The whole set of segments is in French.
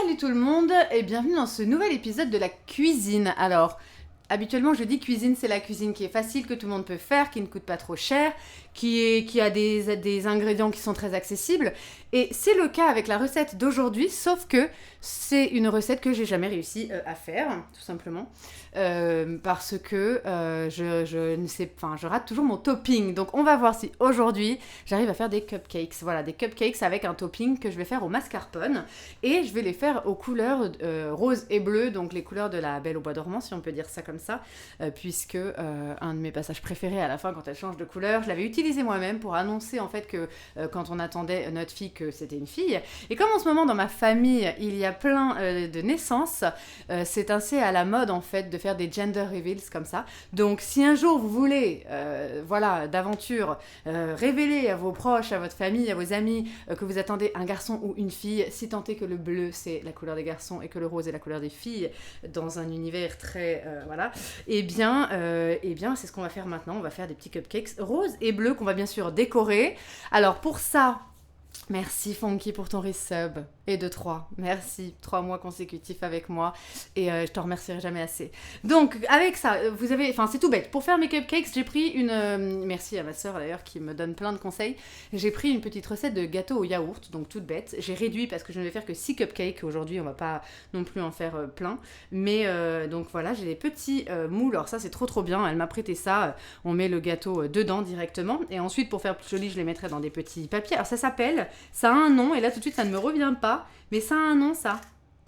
Salut tout le monde et bienvenue dans ce nouvel épisode de la cuisine. Alors, habituellement je dis cuisine, c'est la cuisine qui est facile, que tout le monde peut faire, qui ne coûte pas trop cher, qui a des ingrédients qui sont très accessibles. Et c'est le cas avec la recette d'aujourd'hui, sauf que c'est une recette que j'ai jamais réussi à faire, tout simplement. Parce que je ne sais, enfin, je rate toujours mon topping. Donc on va voir si aujourd'hui j'arrive à faire des cupcakes. Voilà, des cupcakes avec un topping que je vais faire au mascarpone. Et je vais les faire aux couleurs rose et bleu, donc les couleurs de la Belle au bois dormant, si on peut dire ça comme ça, puisque un de mes passages préférés à la fin, quand elle change de couleur, je l'avais utilisé moi-même pour annoncer en fait que quand on attendait notre fille, que c'était une fille. Et comme en ce moment dans ma famille, il y a plein de naissances, c'est assez à la mode en fait de faire des gender reveals comme ça. Donc si un jour vous voulez, voilà, d'aventure, révéler à vos proches, à votre famille, à vos amis, que vous attendez un garçon ou une fille, si tant est que le bleu c'est la couleur des garçons et que le rose est la couleur des filles, dans un univers très, voilà, eh bien c'est ce qu'on va faire maintenant. On va faire des petits cupcakes roses et bleus qu'on va bien sûr décorer. Alors pour ça, merci Funky pour ton resub. Et de 3. Merci. 3 mois consécutifs avec moi. Et je te remercierai jamais assez. Donc, avec ça, vous avez... Enfin, c'est tout bête. Pour faire mes cupcakes, j'ai pris une... merci à ma sœur d'ailleurs qui me donne plein de conseils. J'ai pris une petite recette de gâteau au yaourt. Donc, toute bête. J'ai réduit parce que je ne vais faire que 6 cupcakes. Aujourd'hui, on va pas non plus en faire plein. Mais donc voilà, j'ai des petits moules. Alors ça, c'est trop bien. Elle m'a prêté ça. On met le gâteau dedans directement. Et ensuite, pour faire plus joli, je les mettrai dans des petits papiers. Alors ça s'appelle... Ça a un nom. Et là, tout de suite, ça ne me revient pas. Mais ça a un nom, ça.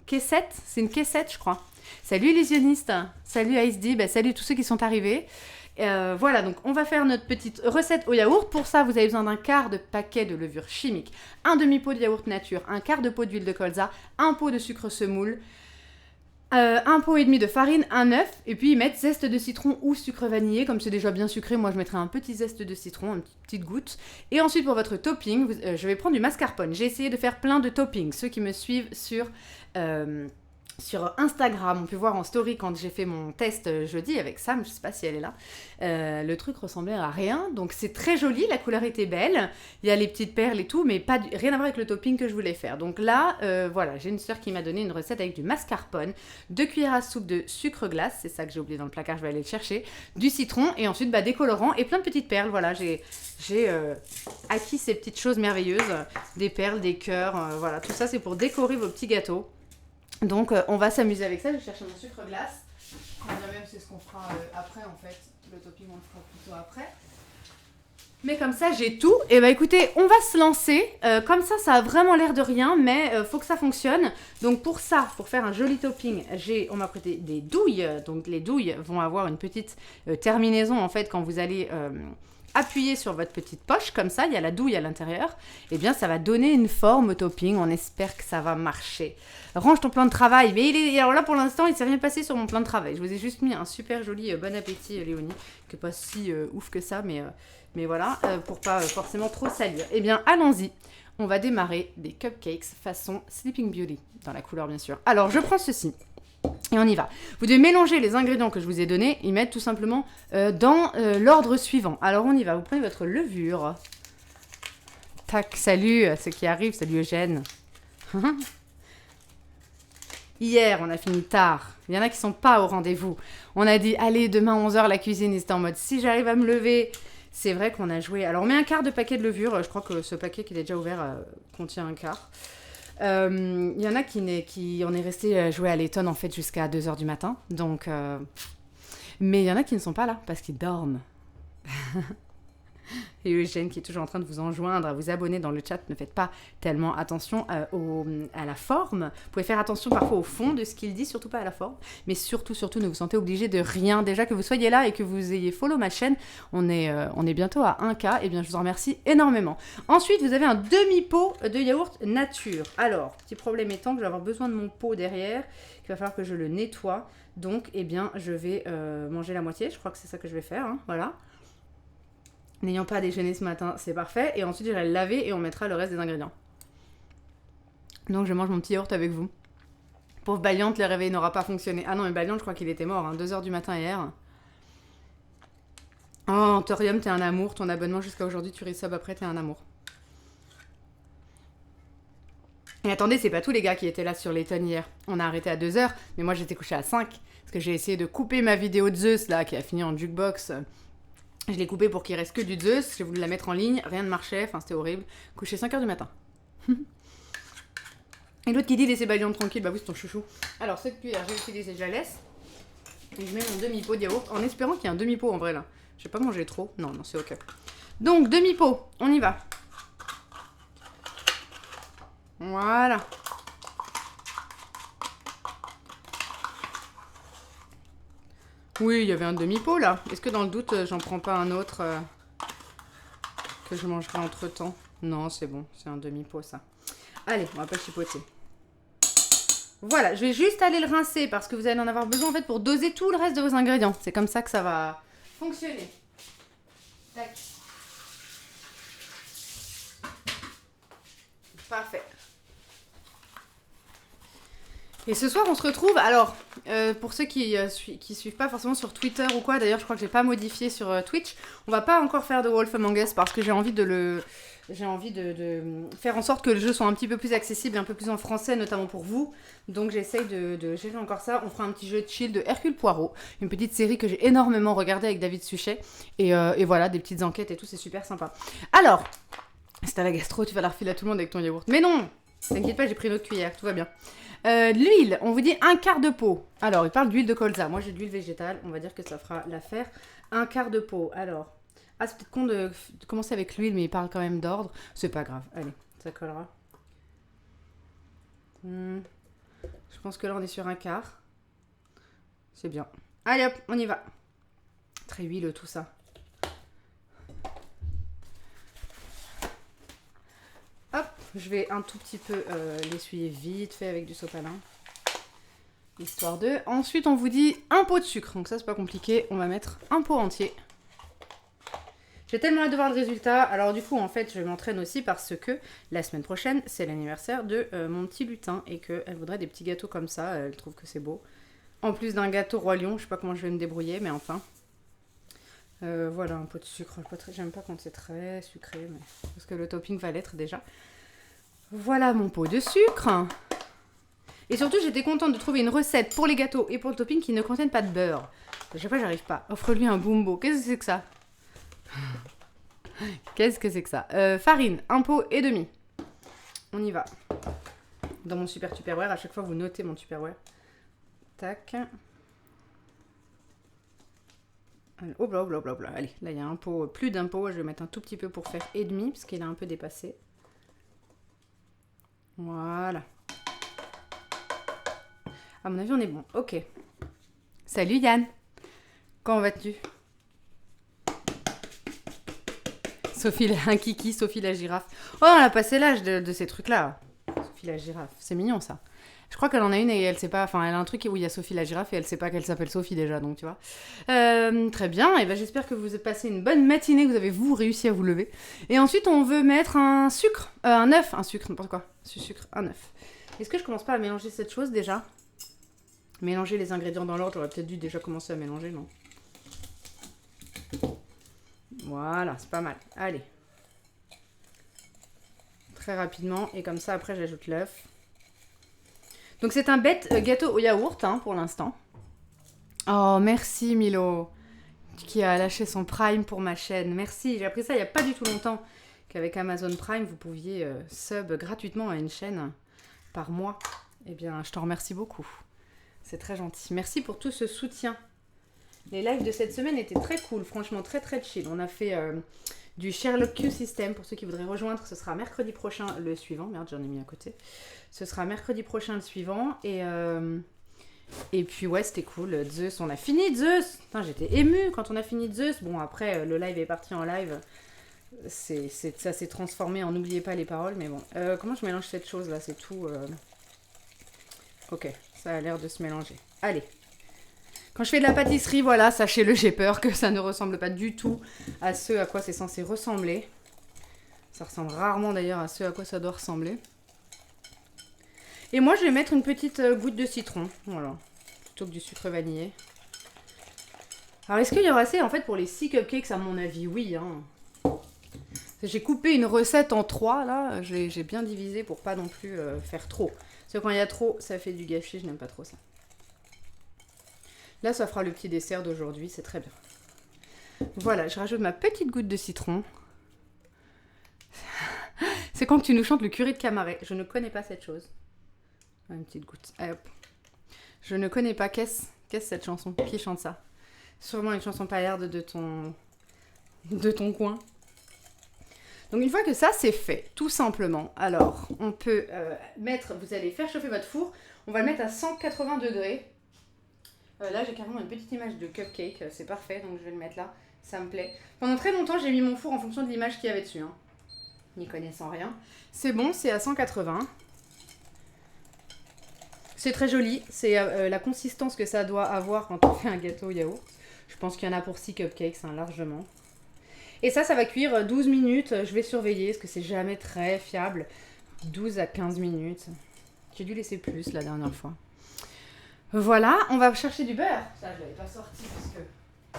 Caissette, c'est une caissette, je crois. Salut illusionniste, salut Ice bah, salut tous ceux qui sont arrivés. Voilà, donc on va faire notre petite recette au yaourt. Pour ça, vous avez besoin d'un quart de paquet de levure chimique, un demi-pot de yaourt nature, un quart de pot d'huile de colza, un pot de sucre semoule, un pot et demi de farine, un œuf, et puis mettre zeste de citron ou sucre vanillé. Comme c'est déjà bien sucré, moi je mettrai un petit zeste de citron, une petite goutte. Et ensuite pour votre topping, je vais prendre du mascarpone. J'ai essayé de faire plein de toppings. Ceux qui me suivent sur Instagram, on peut voir en story quand j'ai fait mon test jeudi avec Sam, je sais pas si elle est là, le truc ressemblait à rien, donc c'est très joli, la couleur était belle, il y a les petites perles et tout, mais rien à voir avec le topping que je voulais faire. Donc là, voilà, j'ai une sœur qui m'a donné une recette avec du mascarpone, 2 cuillères à soupe de sucre glace, c'est ça que j'ai oublié dans le placard, je vais aller le chercher, du citron et ensuite des colorants et plein de petites perles. Voilà, j'ai acquis ces petites choses merveilleuses, des perles, des cœurs, voilà, tout ça c'est pour décorer vos petits gâteaux. Donc on va s'amuser avec ça, je vais chercher mon sucre glace. Quand bien même c'est ce qu'on fera après en fait, le topping on le fera plutôt après. Mais comme ça j'ai tout, et bah écoutez, on va se lancer. Comme ça a vraiment l'air de rien, mais faut que ça fonctionne. Donc pour ça, pour faire un joli topping, on m'a prêté des douilles. Donc les douilles vont avoir une petite terminaison en fait quand vous allez... appuyez sur votre petite poche, comme ça, il y a la douille à l'intérieur, et bien ça va donner une forme au topping, on espère que ça va marcher. Range ton plan de travail, mais alors là pour l'instant il ne s'est rien passé sur mon plan de travail, je vous ai juste mis un super joli bon appétit Léonie, qui n'est pas si ouf que ça, mais voilà, pour pas forcément trop salir. Et bien allons-y, on va démarrer des cupcakes façon Sleeping Beauty, dans la couleur bien sûr. Alors je prends ceci. Et on y va. Vous devez mélanger les ingrédients que je vous ai donnés et mettre tout simplement dans l'ordre suivant. Alors on y va. Vous prenez votre levure. Tac, salut à ceux qui arrivent. Salut Eugène. Hier, on a fini tard. Il y en a qui sont pas au rendez-vous. On a dit, allez, demain 11h, la cuisine. Et c'était en mode, si j'arrive à me lever... C'est vrai qu'on a joué... Alors on met un quart de paquet de levure. Je crois que ce paquet qui est déjà ouvert contient un quart. Il y en a qui on est resté jouer à l'Eton en fait jusqu'à 2h du matin. Donc, mais il y en a qui ne sont pas là parce qu'ils dorment. Et Eugène qui est toujours en train de vous enjoindre à vous abonner dans le chat, ne faites pas tellement attention à la forme. Vous pouvez faire attention parfois au fond de ce qu'il dit, surtout pas à la forme. Mais surtout, ne vous sentez obligé de rien. Déjà que vous soyez là et que vous ayez follow ma chaîne, on est bientôt à 1K. Et bien, je vous en remercie énormément. Ensuite, vous avez un demi-pot de yaourt nature. Alors, petit problème étant que je vais avoir besoin de mon pot derrière, qu'il va falloir que je le nettoie. Donc, eh bien, je vais manger la moitié. Je crois que c'est ça que je vais faire. Hein, voilà. N'ayant pas déjeuné ce matin, c'est parfait. Et ensuite, j'irai le laver et on mettra le reste des ingrédients. Donc, je mange mon petit yaourt avec vous. Pauvre Baliante, le réveil n'aura pas fonctionné. Ah non, mais Baliante, je crois qu'il était mort. Hein, 2h du matin hier. Oh, Anthorium, t'es un amour. Ton abonnement jusqu'à aujourd'hui, tu resub après, t'es un amour. Et attendez, c'est pas tous les gars qui étaient là sur les tonnes hier. On a arrêté à 2h, mais moi j'étais couchée à 5. Parce que j'ai essayé de couper ma vidéo de Zeus, là, qui a fini en jukebox. Je l'ai coupée pour qu'il reste que du Zeus. J'ai voulu la mettre en ligne, rien ne marchait, enfin c'était horrible. Couché 5h du matin. Et l'autre qui dit laissez Balion tranquille, bah oui c'est ton chouchou. Alors cette cuillère, j'ai utilisé, je la laisse. Et je mets mon demi-pot de yaourt en espérant qu'il y ait un demi-pot en vrai là. Je vais pas manger trop. Non, c'est ok. Donc demi-pot, on y va. Voilà. Oui, il y avait un demi-pot là. Est-ce que dans le doute, j'en prends pas un autre que je mangerai entre temps? Non, c'est bon, c'est un demi-pot ça. Allez, on va pas chipoter. Voilà, je vais juste aller le rincer parce que vous allez en avoir besoin en fait pour doser tout le reste de vos ingrédients. C'est comme ça que ça va fonctionner. Tac. Parfait. Et ce soir, on se retrouve. Alors, pour ceux qui suivent pas forcément sur Twitter ou quoi, d'ailleurs, je crois que j'ai pas modifié sur Twitch. On va pas encore faire de Wolf Among Us parce que j'ai envie de faire en sorte que le jeu soit un petit peu plus accessible, un peu plus en français, notamment pour vous. Donc, j'essaye de gérer encore ça. On fera un petit jeu de chill de Hercule Poirot, une petite série que j'ai énormément regardée avec David Suchet. Et voilà, des petites enquêtes et tout, c'est super sympa. Alors, c'est à la gastro, tu vas la refiler à tout le monde avec ton yaourt. Mais non, t'inquiète pas, j'ai pris une autre cuillère, tout va bien. L'huile, on vous dit un quart de pot. Alors, il parle d'huile de colza. Moi, j'ai de l'huile végétale. On va dire que ça fera l'affaire. Un quart de pot. Alors, c'est peut-être con de commencer avec l'huile, mais il parle quand même d'ordre. C'est pas grave. Allez, ça collera. Je pense que là, on est sur un quart. C'est bien. Allez, hop, on y va. Très huileux, tout ça. Hop, je vais un tout petit peu l'essuyer vite fait avec du sopalin. Histoire de... Ensuite, on vous dit un pot de sucre. Donc ça, c'est pas compliqué. On va mettre un pot entier. J'ai tellement hâte de voir le résultat. Alors du coup, en fait, je m'entraîne aussi parce que la semaine prochaine, c'est l'anniversaire de mon petit lutin et qu'elle voudrait des petits gâteaux comme ça. Elle trouve que c'est beau. En plus d'un gâteau Roi Lion, je sais pas comment je vais me débrouiller, mais enfin... voilà, un pot de sucre. J'aime pas quand c'est très sucré, mais parce que le topping va l'être déjà. Voilà mon pot de sucre. Et surtout, j'étais contente de trouver une recette pour les gâteaux et pour le topping qui ne contiennent pas de beurre. À chaque fois, j'arrive pas. Offre-lui un bumbo. Qu'est-ce que c'est que ça? Qu'est-ce que c'est que ça? Farine, un pot et demi. On y va. Dans mon super Tupperware, à chaque fois, vous notez mon Tupperware. Tac. Oh bla bla bla bla. Allez, là il y a un pot, plus d'un pot. Je vais mettre un tout petit peu pour faire et demi parce qu'il a un peu dépassé. Voilà. À mon avis, on est bon. Ok. Salut Yann. Comment vas-tu? Sophie, un kiki, Sophie la girafe. Oh, on a passé l'âge de ces trucs-là. Sophie la girafe. C'est mignon ça. Je crois qu'elle en a une et elle sait pas. Enfin, elle a un truc où il y a Sophie la girafe et elle sait pas qu'elle s'appelle Sophie déjà, donc tu vois. Très bien. Et ben j'espère que vous avez passé une bonne matinée, que vous avez réussi à vous lever. Et ensuite, on veut mettre un sucre, un œuf, un sucre, n'importe quoi. Sucre, un œuf. Est-ce que je commence pas à mélanger cette chose déjà? Mélanger les ingrédients dans l'ordre, j'aurais peut-être dû déjà commencer à mélanger, non? Voilà, c'est pas mal. Allez. Très rapidement. Et comme ça, après, j'ajoute l'œuf. Donc, c'est un bête gâteau au yaourt, hein, pour l'instant. Oh, merci Milo, qui a lâché son Prime pour ma chaîne. Merci, j'ai appris ça il n'y a pas du tout longtemps. Qu'avec Amazon Prime, vous pouviez sub gratuitement à une chaîne par mois. Eh bien, je t'en remercie beaucoup. C'est très gentil. Merci pour tout ce soutien. Les lives de cette semaine étaient très cool, franchement très très chill. On a fait du Sherlock Q System pour ceux qui voudraient rejoindre. Ce sera mercredi prochain le suivant. Merde, j'en ai mis à côté. Ce sera mercredi prochain le suivant. Et puis ouais, c'était cool. Zeus, on a fini Zeus. Putain, j'étais émue quand on a fini Zeus. Bon, après, le live est parti en live. Ça s'est transformé en n'oubliez pas les paroles. Mais bon, comment je mélange cette chose là? C'est tout... Ok, ça a l'air de se mélanger. Allez. Quand je fais de la pâtisserie, voilà, sachez-le, j'ai peur que ça ne ressemble pas du tout à ce à quoi c'est censé ressembler. Ça ressemble rarement d'ailleurs à ce à quoi ça doit ressembler. Et moi, je vais mettre une petite goutte de citron, voilà, plutôt que du sucre vanillé. Alors, est-ce qu'il y aura assez, en fait, pour les 6 cupcakes, à mon avis? Oui, hein. J'ai coupé une recette en 3, là. J'ai bien divisé pour pas non plus faire trop. Parce que quand il y a trop, ça fait du gâchis. Je n'aime pas trop ça. Là, ça fera le petit dessert d'aujourd'hui. C'est très bien. Voilà, je rajoute ma petite goutte de citron. C'est quand tu nous chantes le curry de Camaret. Je ne connais pas cette chose. Une petite goutte. Allez, hop. Je ne connais pas. Qu'est-ce cette chanson? Qui chante ça? Sûrement une chanson paillarde de ton coin. Donc une fois que ça c'est fait, tout simplement, alors on peut mettre, vous allez faire chauffer votre four, on va le mettre à 180 degrés. Là j'ai carrément une petite image de cupcake, c'est parfait, donc je vais le mettre là, ça me plaît. Pendant très longtemps j'ai mis mon four en fonction de l'image qu'il y avait dessus, hein. N'y connaissant rien. C'est bon, c'est à 180. C'est très joli, c'est la consistance que ça doit avoir quand on fait un gâteau au yaourt. Je pense qu'il y en a pour 6 cupcakes, hein, largement. Et ça va cuire 12 minutes. Je vais surveiller, parce que c'est jamais très fiable. 12 à 15 minutes. J'ai dû laisser plus la dernière fois. Voilà, on va chercher du beurre. Ça, je ne l'avais pas sorti, parce que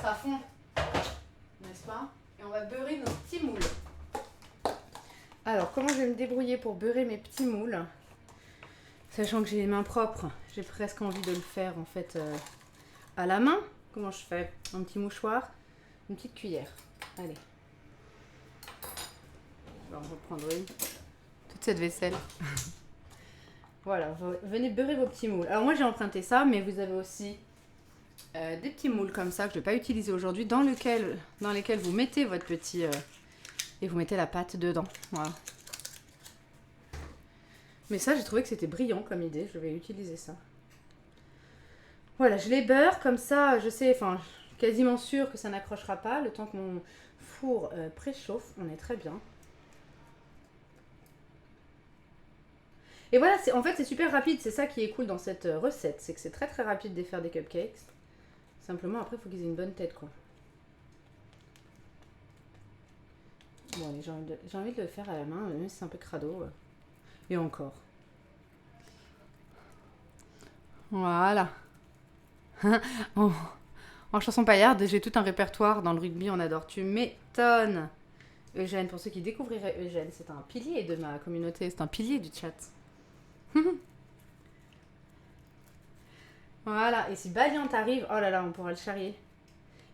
ça fond. N'est-ce pas? Et on va beurrer nos petits moules. Alors, comment je vais me débrouiller pour beurrer mes petits moules? Sachant que j'ai les mains propres, j'ai presque envie de le faire, en fait, à la main. Comment je fais? Un petit mouchoir, une petite cuillère. Allez. Je vais en reprendre une. Toute cette vaisselle. Voilà, venez beurrer vos petits moules. Alors moi j'ai emprunté ça, mais vous avez aussi des petits moules comme ça que je ne vais pas utiliser aujourd'hui, dans lesquels vous mettez votre petit... et vous mettez la pâte dedans. Voilà. Mais ça, j'ai trouvé que c'était brillant comme idée. Je vais utiliser ça. Voilà, je les beurre comme ça. Je sais, enfin, quasiment sûre que ça n'accrochera pas. Le temps que mon four préchauffe, on est très bien. Et voilà, en fait, c'est super rapide. C'est ça qui est cool dans cette recette. C'est que c'est très très rapide de faire des cupcakes. Simplement, après, il faut qu'ils aient une bonne tête, quoi. Bon, allez, j'ai envie de le faire à la main, même si c'est un peu crado. Et encore. Voilà. En chanson paillarde, j'ai tout un répertoire. Dans le rugby, on adore. Tu m'étonnes. Eugène, pour ceux qui découvriraient Eugène, c'est un pilier de ma communauté. C'est un pilier du chat. Voilà. Et si Valiant arrive, oh là là, on pourra le charrier.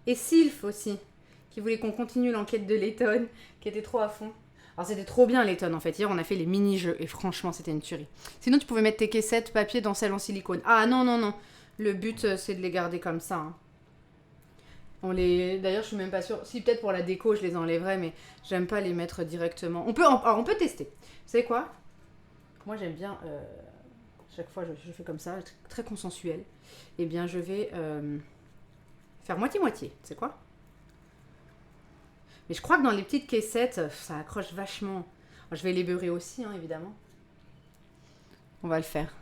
Et Sylph aussi, qui voulait qu'on continue l'enquête de Letton, qui était trop à fond. Alors c'était trop bien Letton en fait. Hier on a fait les mini-jeux et franchement c'était une tuerie. Sinon tu pouvais mettre tes caissettes papier dans celles en silicone. Ah non, non, non. Le but c'est de les garder comme ça. Hein. D'ailleurs je suis même pas sûre. Si peut-être pour la déco je les enlèverais, mais j'aime pas les mettre directement. Alors on peut tester. Vous savez quoi? Moi j'aime bien... Chaque fois je fais comme ça, très consensuel. Eh bien je vais faire moitié-moitié. C'est quoi? Mais je crois que dans les petites caissettes, ça accroche vachement. Alors, je vais les beurrer aussi, hein, évidemment. On va le faire.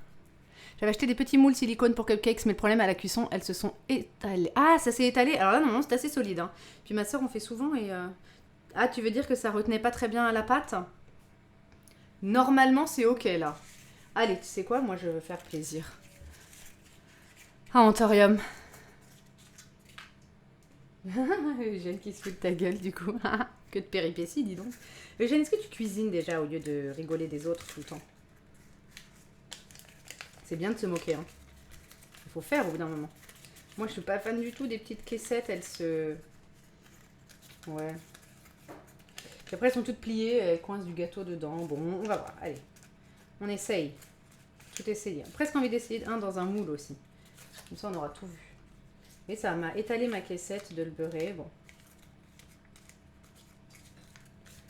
J'avais acheté des petits moules silicone pour cupcakes, mais le problème à la cuisson, elles se sont étalées. Ah, ça s'est étalé. Alors là, non, c'est assez solide. Hein. Puis ma soeur en fait souvent et... Ah, tu veux dire que ça retenait pas très bien à la pâte? Normalement, c'est ok, là. Allez, tu sais quoi? Moi, je veux faire plaisir. Ah, Anthorium. Eugène qui se fout de ta gueule du coup. Que de péripéties, dis donc. Eugène, est-ce que tu cuisines déjà au lieu de rigoler des autres tout le temps? C'est bien de se moquer, hein. Il faut faire au bout d'un moment. Moi, je suis pas fan du tout des petites caissettes, elles se... Ouais. Puis après, elles sont toutes pliées, elles coincent du gâteau dedans. Bon, on va voir, allez. On essaye. Tout essayer. Presque envie d'essayer un dans un moule aussi. Comme ça, on aura tout vu. Et ça m'a étalé ma caissette de le beurrer. Bon.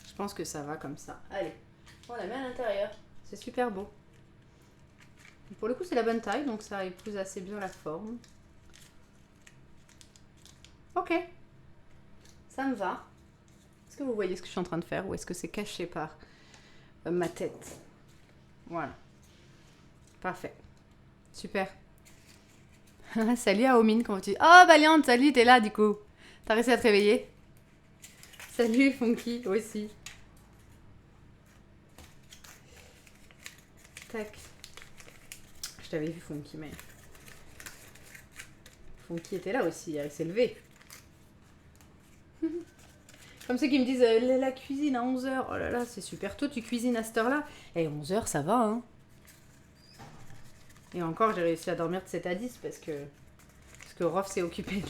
Je pense que ça va comme ça. Allez. On la met à l'intérieur. C'est super beau. Pour le coup, c'est la bonne taille, donc ça épouse assez bien la forme. Ok. Ça me va. Est-ce que vous voyez ce que je suis en train de faire ou est-ce que c'est caché par ma tête? Voilà. Parfait. Super. Salut Aomine, comment tu... Oh Valiant, salut, t'es là du coup. T'as réussi à te réveiller? Salut Funky, aussi. Tac. Je t'avais vu Funky, mais... Funky était là aussi, elle s'est levée. Comme ceux qui me disent la cuisine à 11h. Oh là là, c'est super tôt, tu cuisines à cette heure-là. Et 11h, ça va, hein. Et encore, j'ai réussi à dormir de 7 à 10 parce que Rof s'est occupé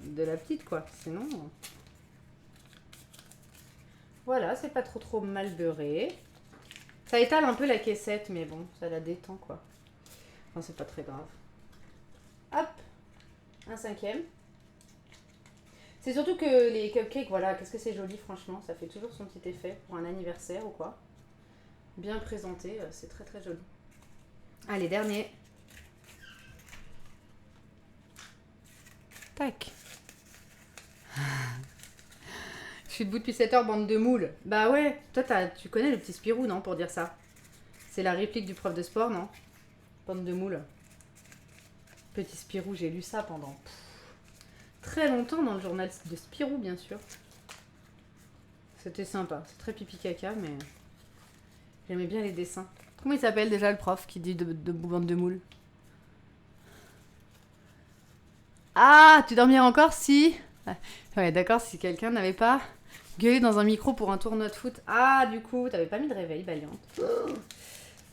de la petite, quoi. Sinon... Voilà, c'est pas trop mal beurré. Ça étale un peu la caissette, mais bon, ça la détend, quoi. Enfin, c'est pas très grave. Hop, un 5e. C'est surtout que les cupcakes, voilà, qu'est-ce que c'est joli, franchement. Ça fait toujours son petit effet pour un anniversaire ou quoi. Bien présenté, c'est très joli. Allez, dernier. Tac. Je suis debout depuis 7 heures, bande de moules. Bah ouais, toi tu connais le petit Spirou, non, pour dire ça? C'est la réplique du prof de sport, non? Bande de moules. Petit Spirou, j'ai lu ça pendant très longtemps dans le journal de Spirou, bien sûr. C'était sympa, c'est très pipi caca, mais j'aimais bien les dessins. Comment il s'appelle déjà le prof qui dit de bande de moules? Ah, tu dormirais encore si... Ouais, d'accord, si quelqu'un n'avait pas gueulé dans un micro pour un tournoi de foot. Ah, du coup, t'avais pas mis de réveil, Valiante.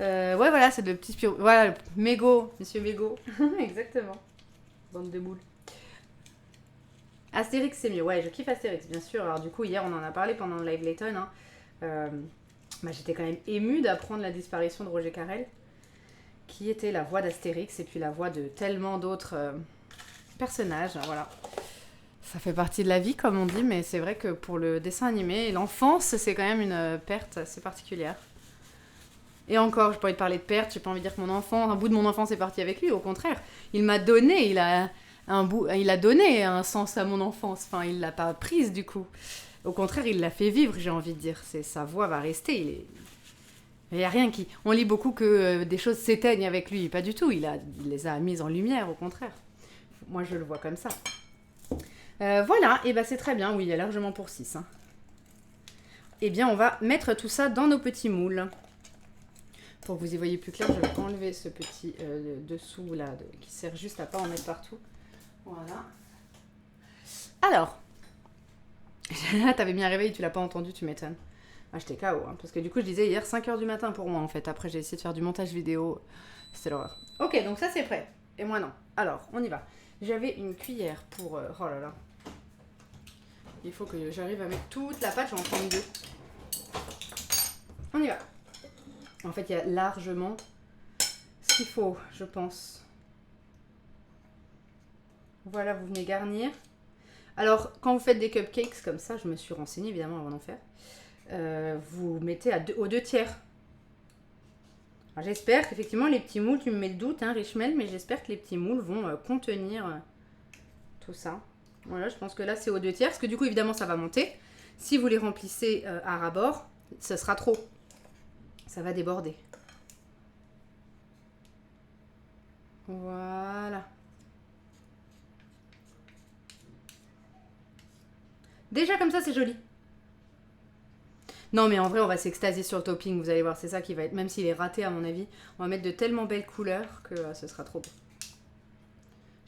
Ouais, voilà, c'est le petit Spirou. Voilà, Mégo, monsieur Mégo. Exactement. Bande de moules. Astérix, c'est mieux. Ouais, je kiffe Astérix, bien sûr. Alors, du coup, hier, on en a parlé pendant le live Layton. Hein. J'étais quand même émue d'apprendre la disparition de Roger Carrel, qui était la voix d'Astérix et puis la voix de tellement d'autres personnages. Voilà. Ça fait partie de la vie, comme on dit, mais c'est vrai que pour le dessin animé, l'enfance, c'est quand même une perte assez particulière. Et encore, j'ai pas envie de parler de perte, j'ai pas envie de dire que mon enfant, un bout de mon enfance est parti avec lui, au contraire. Il m'a donné, il a donné un sens à mon enfance, enfin, il l'a pas prise du coup. Au contraire, il l'a fait vivre, j'ai envie de dire. Sa voix va rester, il n'y a rien qui... On lit beaucoup que des choses s'éteignent avec lui, pas du tout, il les a mises en lumière, au contraire. Moi, je le vois comme ça. Voilà, et bah c'est très bien, oui, il y a largement pour 6. Hein. Eh bien, on va mettre tout ça dans nos petits moules. Pour que vous y voyez plus clair, je vais enlever ce petit dessous là, qui sert juste à pas en mettre partout. Voilà. Alors, t'avais mis un réveil, tu l'as pas entendu, tu m'étonnes. Ah, j'étais KO, hein, parce que du coup, je disais hier 5h du matin pour moi en fait. Après, j'ai essayé de faire du montage vidéo, c'était l'horreur. Ok, donc ça c'est prêt. Et moi non. Alors, on y va. J'avais une cuillère pour... oh là là. Il faut que j'arrive à mettre toute la pâte, j'en prends 2. On y va. En fait, il y a largement ce qu'il faut, je pense. Voilà, vous venez garnir. Alors, quand vous faites des cupcakes comme ça, je me suis renseignée évidemment avant d'en faire, vous mettez aux 2/3. J'espère qu'effectivement les petits moules, tu me mets le doute, hein, Richmel, mais j'espère que les petits moules vont contenir tout ça. Voilà, je pense que là c'est aux 2/3, parce que du coup évidemment ça va monter. Si vous les remplissez à ras-bord, ce sera trop. Ça va déborder. Voilà. Déjà comme ça c'est joli. Non mais en vrai on va s'extasier sur le topping, vous allez voir, c'est ça qui va être, même s'il est raté à mon avis, on va mettre de tellement belles couleurs que ce sera trop beau.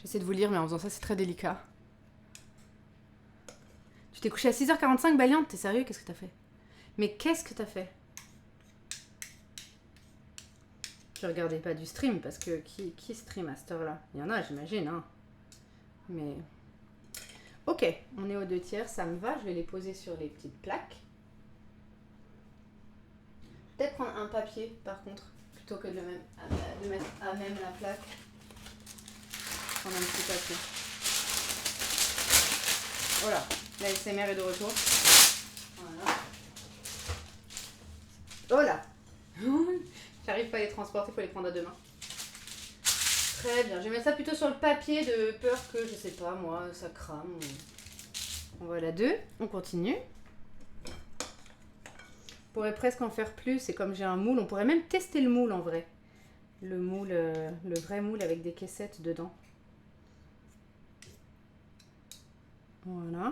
J'essaie de vous lire mais en faisant ça c'est très délicat. Tu t'es couché à 6h45, Valiante, t'es sérieux? Qu'est-ce que t'as fait? Mais qu'est-ce que t'as fait? Je regardais pas du stream parce que qui stream à cette heure-là? Il y en a, j'imagine, hein. Mais... Ok, on est aux 2/3, ça me va. Je vais les poser sur les petites plaques. Peut-être prendre un papier, par contre, plutôt que de mettre à même la plaque. Prendre un petit papier. Voilà, la SMR est de retour. Voilà. Oh là. J'arrive pas à les transporter, il faut les prendre à 2 mains. Très bien, je vais mettre ça plutôt sur le papier de peur que, je sais pas moi, ça crame. Voilà 2, on continue. On pourrait presque en faire plus, et comme j'ai un moule, on pourrait même tester le moule en vrai. Le moule, le vrai moule avec des caissettes dedans. Voilà.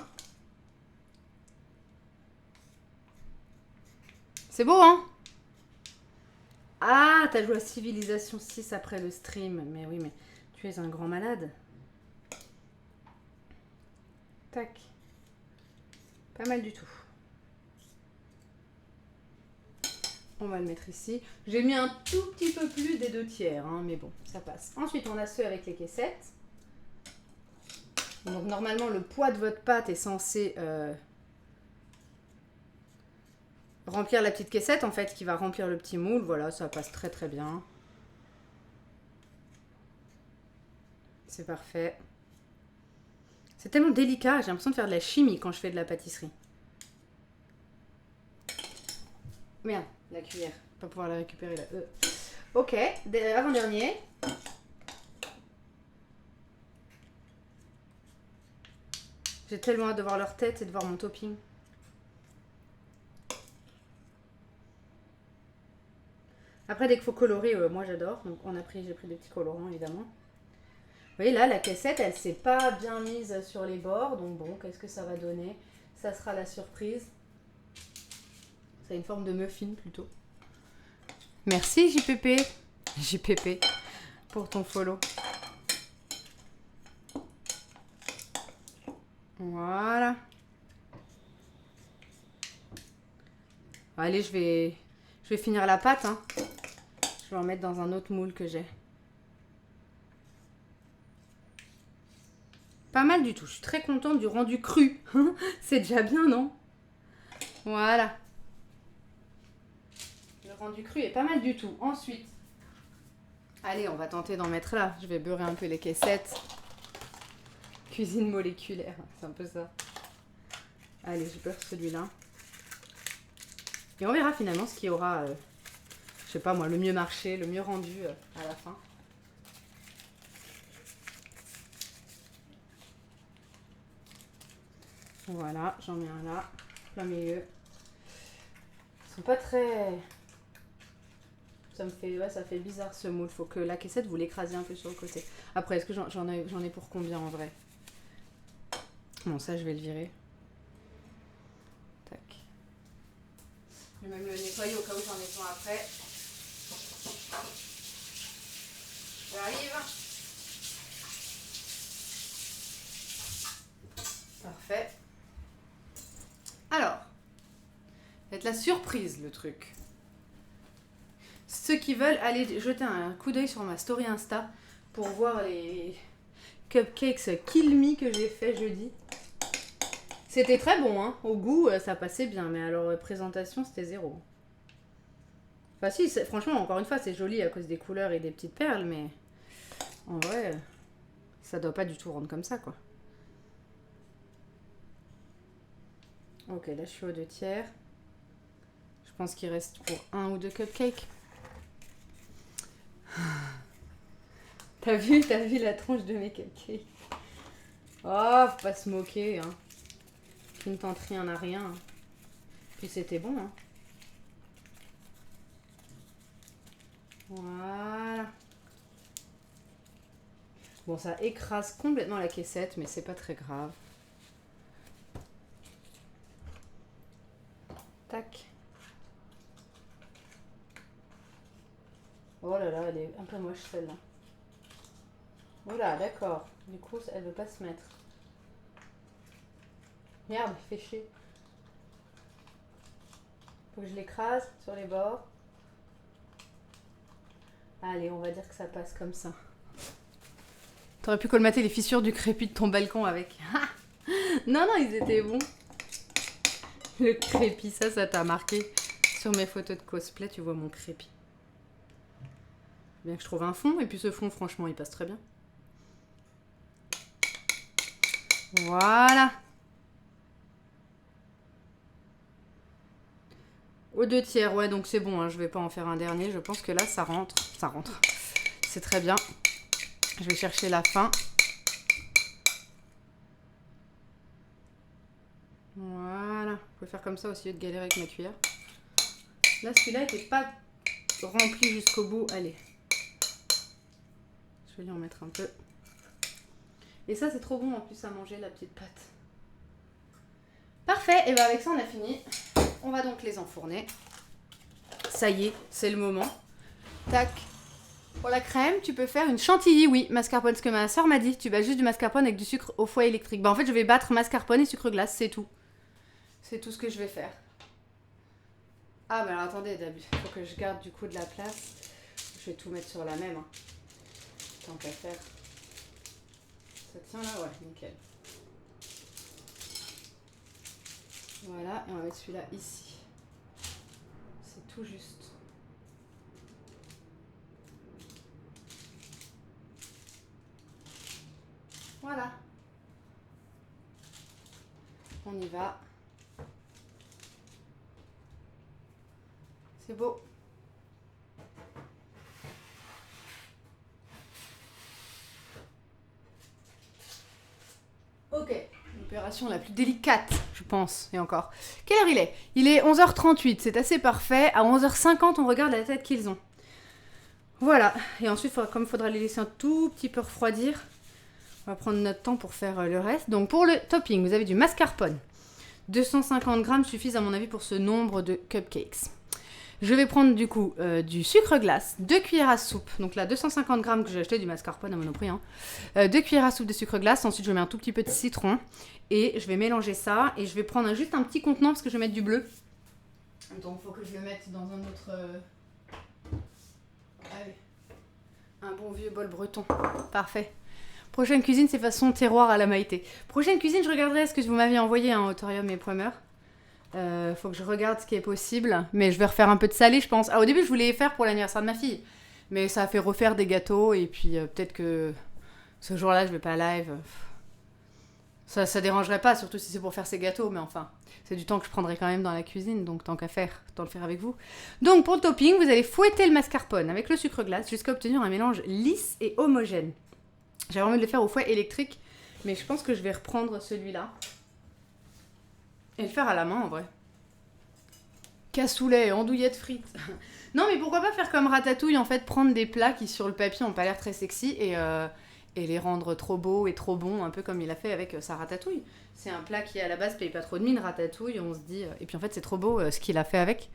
C'est beau, hein? Ah, t'as joué à Civilisation 6 après le stream. Mais oui, mais tu es un grand malade. Tac. Pas mal du tout. On va le mettre ici. J'ai mis un tout petit peu plus des 2/3, hein, mais bon, ça passe. Ensuite, on a ceux avec les caissettes. Donc normalement, le poids de votre pâte est censé remplir la petite caissette, en fait, qui va remplir le petit moule. Voilà, ça passe très très bien. C'est parfait. C'est tellement délicat, j'ai l'impression de faire de la chimie quand je fais de la pâtisserie. Merde, la cuillère. Pas pouvoir la récupérer là. Ok, avant-dernier. J'ai tellement hâte de voir leur tête et de voir mon topping. Après, dès qu'il faut colorer, moi j'adore. Donc j'ai pris des petits colorants évidemment. Vous voyez là, la caissette, elle s'est pas bien mise sur les bords. Donc bon, qu'est-ce que ça va donner? Ça sera la surprise. C'est une forme de muffin plutôt. Merci JPP. JPP pour ton follow. Voilà. Allez, je vais finir la pâte. Hein. Je vais en mettre dans un autre moule que j'ai. Pas mal du tout. Je suis très contente du rendu cru. C'est déjà bien, non? Voilà. Le rendu cru est pas mal du tout. Ensuite, allez, on va tenter d'en mettre là. Je vais beurrer un peu les caissettes. Cuisine moléculaire, c'est un peu ça. Allez, je beurre celui-là. Et on verra finalement ce qui aura, je sais pas moi, le mieux marché, le mieux rendu à la fin. Voilà, j'en mets un là, plein milieu. Ils sont pas très... Ça fait bizarre ce moule. Faut que la caissette, vous l'écrasiez un peu sur le côté. Après, est-ce que j'en ai pour combien en vrai? Bon, ça, je vais le virer. Tac. Je vais même le nettoyer au cas où j'en ai besoin après. J'arrive. Parfait. Alors, ça va être la surprise, le truc. Ceux qui veulent aller jeter un coup d'œil sur ma story Insta pour voir les cupcakes Kill Me que j'ai fait jeudi. C'était très bon, hein. Au goût, ça passait bien, mais alors présentation, c'était 0. Enfin si, franchement, encore une fois, c'est joli à cause des couleurs et des petites perles, mais en vrai, ça doit pas du tout rendre comme ça, quoi. Ok, là je suis aux 2/3. Je pense qu'il reste pour 1 ou 2 cupcakes. T'as vu la tronche de mes cupcakes? Oh, faut pas se moquer, hein. Qui ne tente rien à rien. Puis c'était bon, hein. Voilà. Bon, ça écrase complètement la caissette, mais c'est pas très grave. Tac. Oh là là, elle est un peu moche celle-là. Oula, d'accord. Du coup, elle veut pas se mettre. Merde, fait chier. Faut que je l'écrase sur les bords. Allez, on va dire que ça passe comme ça. T'aurais pu colmater les fissures du crépi de ton balcon avec. Non, non, ils étaient bons. Le crépi, ça t'a marqué. Sur mes photos de cosplay, tu vois mon crépi. Bien que je trouve un fond, et puis ce fond, franchement, il passe très bien. Voilà. Aux 2/3, ouais, donc c'est bon, hein, je vais pas en faire un dernier. Je pense que là, ça rentre. Ça rentre. C'est très bien. Je vais chercher la fin. Voilà. Vous pouvez faire comme ça aussi, de galérer avec ma cuillère. Là, celui-là n'était pas rempli jusqu'au bout. Allez. Je vais lui en mettre un peu. Et ça, c'est trop bon en plus à manger, la petite pâte. Parfait. Et bien avec ça, on a fini. On va donc les enfourner. Ça y est, c'est le moment. Tac. Pour la crème, tu peux faire une chantilly, oui, mascarpone. Ce que ma soeur m'a dit, tu bats juste du mascarpone avec du sucre au foie électrique. Bah en fait, je vais battre mascarpone et sucre glace, c'est tout. C'est tout ce que je vais faire. Ah, mais alors attendez, il faut que je garde du coup de la place. Je vais tout mettre sur la même. Hein. Tant qu'à faire. Ça tient là, ouais, nickel. Voilà, et on va mettre celui-là ici. C'est tout juste. Voilà. On y va. C'est beau. Ok. L'opération la plus délicate, je pense, et encore. Quelle heure il est? Il est 11h38, c'est assez parfait. À 11h50, on regarde la tête qu'ils ont. Voilà. Et ensuite, comme il faudra les laisser un tout petit peu refroidir, on va prendre notre temps pour faire le reste. Donc pour le topping, vous avez du mascarpone. 250 grammes suffisent à mon avis pour ce nombre de cupcakes. Je vais prendre du coup du sucre glace, 2 cuillères à soupe. Donc là, 250 grammes que j'ai acheté du mascarpone à Monoprix. 2 cuillères à soupe de sucre glace. Ensuite, je mets un tout petit peu de citron. Et je vais mélanger ça. Et je vais prendre juste un petit contenant parce que je vais mettre du bleu. Donc, il faut que je le mette dans un autre... Allez. Un bon vieux bol breton. Parfait. Prochaine cuisine, c'est façon terroir à la Maïté. Prochaine cuisine, je regarderai ce que vous m'aviez envoyé, hein, Autorium et Poimer. Faut que je regarde ce qui est possible. Mais je vais refaire un peu de salé, je pense. Ah, au début, je voulais faire pour l'anniversaire de ma fille. Mais ça a fait refaire des gâteaux. Et puis, peut-être que ce jour-là, je vais pas live. Ça dérangerait pas, surtout si c'est pour faire ces gâteaux. Mais enfin, c'est du temps que je prendrai quand même dans la cuisine. Donc, tant qu'à faire, autant le faire avec vous. Donc, pour le topping, vous allez fouetter le mascarpone avec le sucre glace jusqu'à obtenir un mélange lisse et homogène. J'avais envie de le faire au fouet électrique. Mais je pense que je vais reprendre celui-là. Et le faire à la main, en vrai. Cassoulet, andouillettes frites. Non, mais pourquoi pas faire comme Ratatouille, en fait, prendre des plats qui, sur le papier, n'ont pas l'air très sexy et les rendre trop beaux et trop bons, un peu comme il a fait avec sa Ratatouille. C'est un plat qui, à la base, paye pas trop de mine, Ratatouille, on se dit... Et puis, en fait, c'est trop beau ce qu'il a fait avec,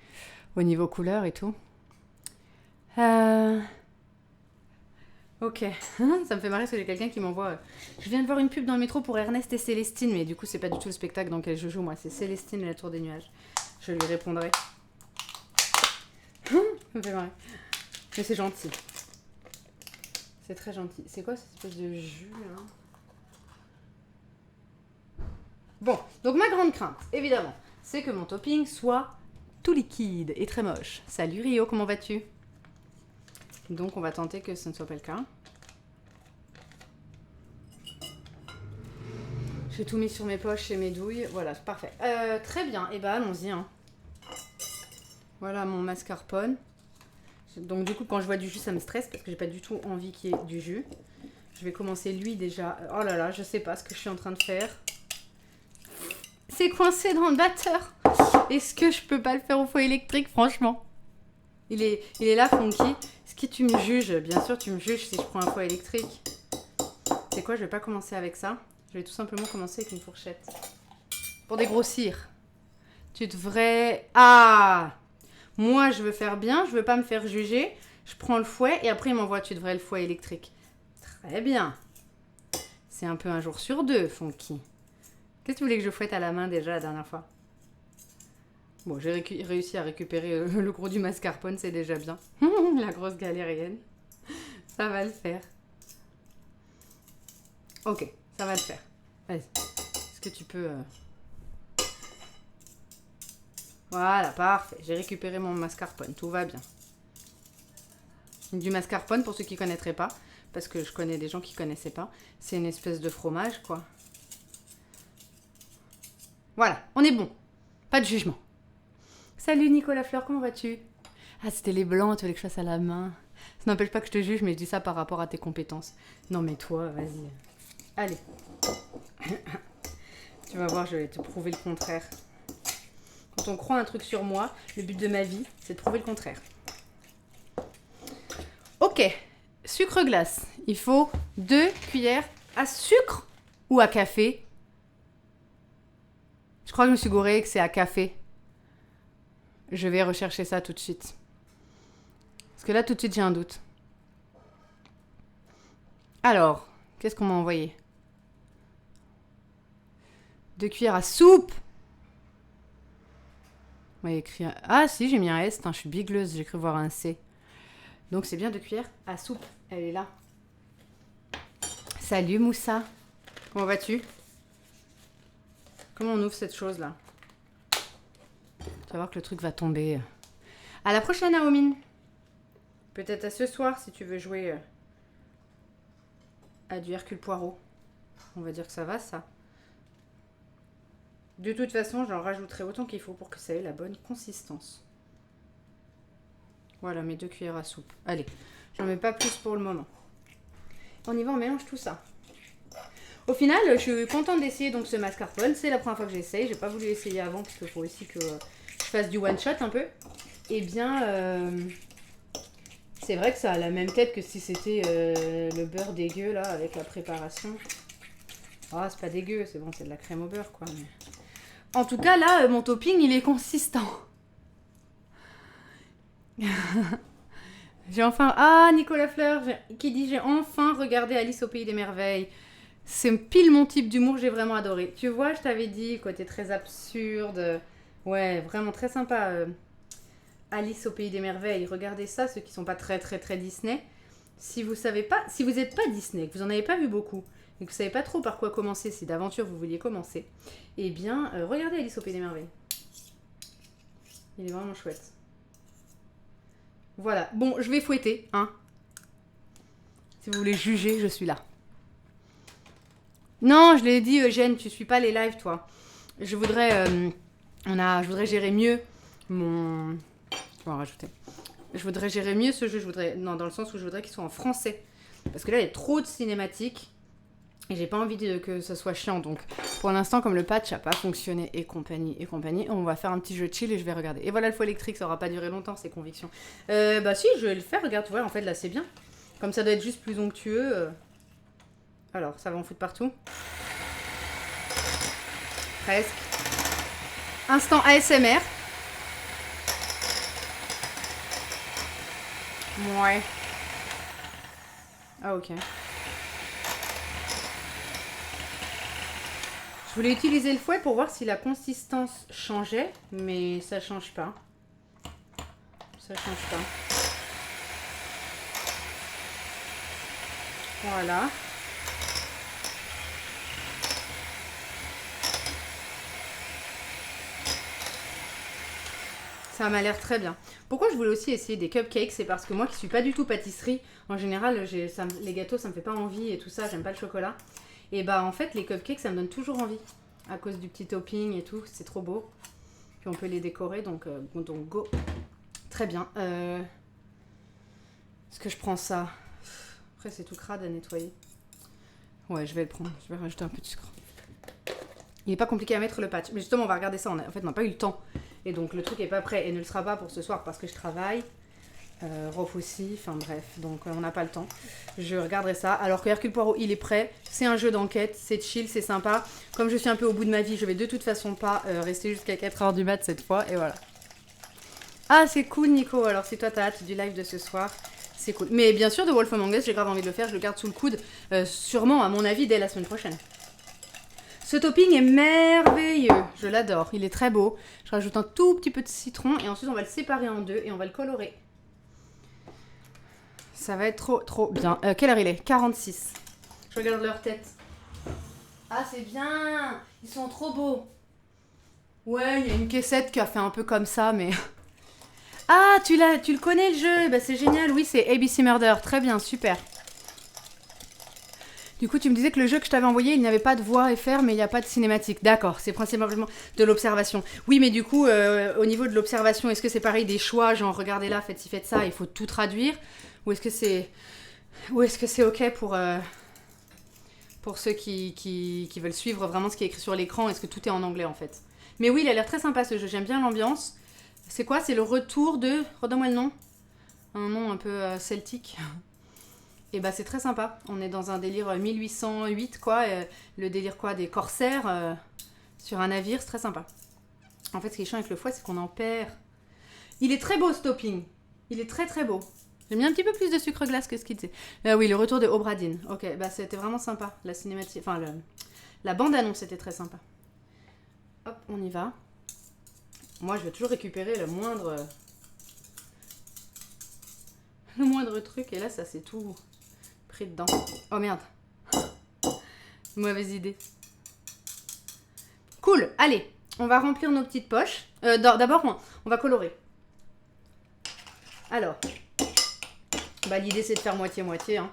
au niveau couleur et tout. Ok, ça me fait marrer parce que j'ai quelqu'un qui m'envoie... Je viens de voir une pub dans le métro pour Ernest et Célestine, mais du coup, c'est pas du tout le spectacle dans lequel je joue, moi. C'est Célestine et la Tour des Nuages. Je lui répondrai. Ça me fait marrer. Mais c'est gentil. C'est très gentil. C'est quoi cette espèce de jus, là? Bon, donc ma grande crainte, évidemment, c'est que mon topping soit tout liquide et très moche. Salut Rio, comment vas-tu? Donc on va tenter que ce ne soit pas le cas. J'ai tout mis sur mes poches et mes douilles. Voilà, c'est parfait. Très bien, et bah allons-y. Hein. Voilà mon mascarpone. Donc du coup, quand je vois du jus, ça me stresse parce que j'ai pas du tout envie qu'il y ait du jus. Je vais commencer lui déjà. Oh là là, je sais pas ce que je suis en train de faire. C'est coincé dans le batteur. Est-ce que je peux pas le faire au fouet électrique, franchement? Il est là, Funky. Est-ce que tu me juges? Bien sûr, tu me juges si je prends un fouet électrique. C'est quoi? Je vais pas commencer avec ça. Je vais tout simplement commencer avec une fourchette. Pour dégrossir. Tu devrais... Ah! Moi, je veux faire bien. Je veux pas me faire juger. Je prends le fouet et après, il m'envoie. Tu devrais le fouet électrique. Très bien. C'est un peu un jour sur deux, Funky. Qu'est-ce que tu voulais que je fouette à la main déjà la dernière fois? Bon, j'ai réussi à récupérer le gros du mascarpone, c'est déjà bien. La grosse galérienne. Ça va le faire. Ok, ça va le faire. Vas-y. Est-ce que tu peux... Voilà, parfait. J'ai récupéré mon mascarpone, tout va bien. Du mascarpone, pour ceux qui ne connaîtraient pas, parce que je connais des gens qui ne connaissaient pas, c'est une espèce de fromage, quoi. Voilà, on est bon. Pas de jugement. Salut Nicolas Fleur, comment vas-tu? Ah, c'était les blancs, tu voulais que je fasse à la main. Ça n'empêche pas que je te juge, mais je dis ça par rapport à tes compétences. Non mais toi, vas-y. Allez. Tu vas voir, je vais te prouver le contraire. Quand on croit un truc sur moi, le but de ma vie, c'est de prouver le contraire. Ok, sucre glace. Il faut 2 cuillères à sucre ou à café. Je crois que je me suis gourée et que c'est à café. Je vais rechercher ça tout de suite. Parce que là, tout de suite, j'ai un doute. Alors, qu'est-ce qu'on m'a envoyé? 2 cuillères à soupe. On va écrire... Ah si, j'ai mis un S, je suis bigleuse, j'ai cru voir un C. Donc c'est bien 2 cuillères à soupe, elle est là. Salut Moussa, comment vas-tu? Comment on ouvre cette chose-là? Tu vas voir que le truc va tomber. À la prochaine, Aomine. Peut-être à ce soir, si tu veux jouer à du Hercule Poirot. On va dire que ça va, ça. De toute façon, j'en rajouterai autant qu'il faut pour que ça ait la bonne consistance. Voilà, mes 2 cuillères à soupe. Allez, j'en mets pas plus pour le moment. On y va, on mélange tout ça. Au final, je suis contente d'essayer donc ce mascarpone. C'est la première fois que j'essaye. J'ai pas voulu essayer avant parce qu'il faut aussi que je fasse du one shot un peu. Eh bien, c'est vrai que ça a la même tête que si c'était le beurre dégueu là avec la préparation. Ah, c'est pas dégueu, c'est bon, c'est de la crème au beurre quoi. Mais... En tout cas, là, mon topping il est consistant. J'ai enfin... Ah, Nicolas Fleur qui dit j'ai enfin regardé Alice au Pays des Merveilles. C'est pile mon type d'humour, j'ai vraiment adoré. Tu vois, je t'avais dit, côté très absurde. Ouais, vraiment très sympa. Alice au Pays des Merveilles. Regardez ça, ceux qui sont pas très Disney. Si vous savez pas, si vous n'êtes pas Disney, que vous en avez pas vu beaucoup, et que vous savez pas trop par quoi commencer, si d'aventure vous vouliez commencer, eh bien, regardez Alice au Pays des Merveilles. Il est vraiment chouette. Voilà. Bon, je vais fouetter, hein. Si vous voulez juger, je suis là. Non, je l'ai dit, Eugène, tu suis pas les lives, toi. Je voudrais, je voudrais gérer mieux mon... Je vais en rajouter. Je voudrais gérer mieux ce jeu. Je voudrais, non, dans le sens où je voudrais qu'il soit en français, parce que là, il y a trop de cinématiques et j'ai pas envie que ça soit chiant. Donc, pour l'instant, comme le patch a pas fonctionné et compagnie, on va faire un petit jeu chill et je vais regarder. Et voilà, le fou électrique, ça aura pas duré longtemps, ces convictions. Bah si, je vais le faire. Regarde, ouais, en fait, là, c'est bien. Comme ça doit être juste plus onctueux. Alors, ça va en foutre partout. Presque. Instant ASMR. Ouais. Ah, ok. Je voulais utiliser le fouet pour voir si la consistance changeait, mais ça change pas. Ça change pas. Voilà. Ça m'a l'air très bien. Pourquoi je voulais aussi essayer des cupcakes? C'est parce que moi qui suis pas du tout pâtisserie, en général, les gâteaux ça me fait pas envie et tout ça, j'aime pas le chocolat. Et bah en fait les cupcakes ça me donne toujours envie. À cause du petit topping et tout, c'est trop beau. Puis on peut les décorer, donc go. Très bien. Est-ce que je prends ça? Après c'est tout crade à nettoyer. Ouais, je vais le prendre. Je vais rajouter un peu de sucre. Il est pas compliqué à mettre le patch. Mais justement on va regarder ça. En fait on n'a pas eu le temps. Et donc le truc est pas prêt et ne le sera pas pour ce soir parce que je travaille. Rof aussi, enfin bref, donc on n'a pas le temps. Je regarderai ça. Alors que Hercule Poirot, il est prêt. C'est un jeu d'enquête, c'est chill, c'est sympa. Comme je suis un peu au bout de ma vie, je vais de toute façon pas rester jusqu'à 4h du mat cette fois. Et voilà. Ah, c'est cool, Nico. Alors si toi t'as hâte du live de ce soir, c'est cool. Mais bien sûr, de Wolf Among Us, j'ai grave envie de le faire. Je le garde sous le coude. Sûrement, à mon avis, dès la semaine prochaine. Ce topping est merveilleux, je l'adore, il est très beau. Je rajoute un tout petit peu de citron et ensuite on va le séparer en deux et on va le colorer. Ça va être trop bien. Quelle heure il est? 46. Je regarde leur tête. Ah c'est bien, ils sont trop beaux. Ouais, il y a une caissette qui a fait un peu comme ça mais... Ah, tu le connais le jeu? Bah c'est génial, oui c'est ABC Murder, très bien, super. Du coup, tu me disais que le jeu que je t'avais envoyé, il n'y avait pas de voix FR, mais il n'y a pas de cinématique. D'accord, c'est principalement de l'observation. Oui, mais du coup, au niveau de l'observation, est-ce que c'est pareil des choix, genre regardez là, faites ci, faites ça, il faut tout traduire? Ou est-ce que c'est ok pour ceux qui veulent suivre vraiment ce qui est écrit sur l'écran? Est-ce que tout est en anglais en fait? Mais oui, il a l'air très sympa ce jeu, j'aime bien l'ambiance. C'est quoi? C'est le retour de... Redonne-moi le nom. Un nom un peu celtique. Et bah c'est très sympa, on est dans un délire 1808 quoi, le délire quoi des corsaires sur un navire, c'est très sympa. En fait ce qui est chiant avec le fouet c'est qu'on en perd. Il est très beau ce topping, il est très très beau. J'ai mis un petit peu plus de sucre glace que ce qu'il disait. Oui, le retour de Obra Dinn, ok, bah c'était vraiment sympa, la cinématique, enfin la bande annonce était très sympa. Hop, on y va. Moi, je vais toujours récupérer le moindre truc. Et là, ça c'est tout pris dedans. Oh merde. Mauvaise idée. Cool. Allez, on va remplir nos petites poches. D'abord, on va colorer. Alors, bah, l'idée c'est de faire moitié-moitié. Hein.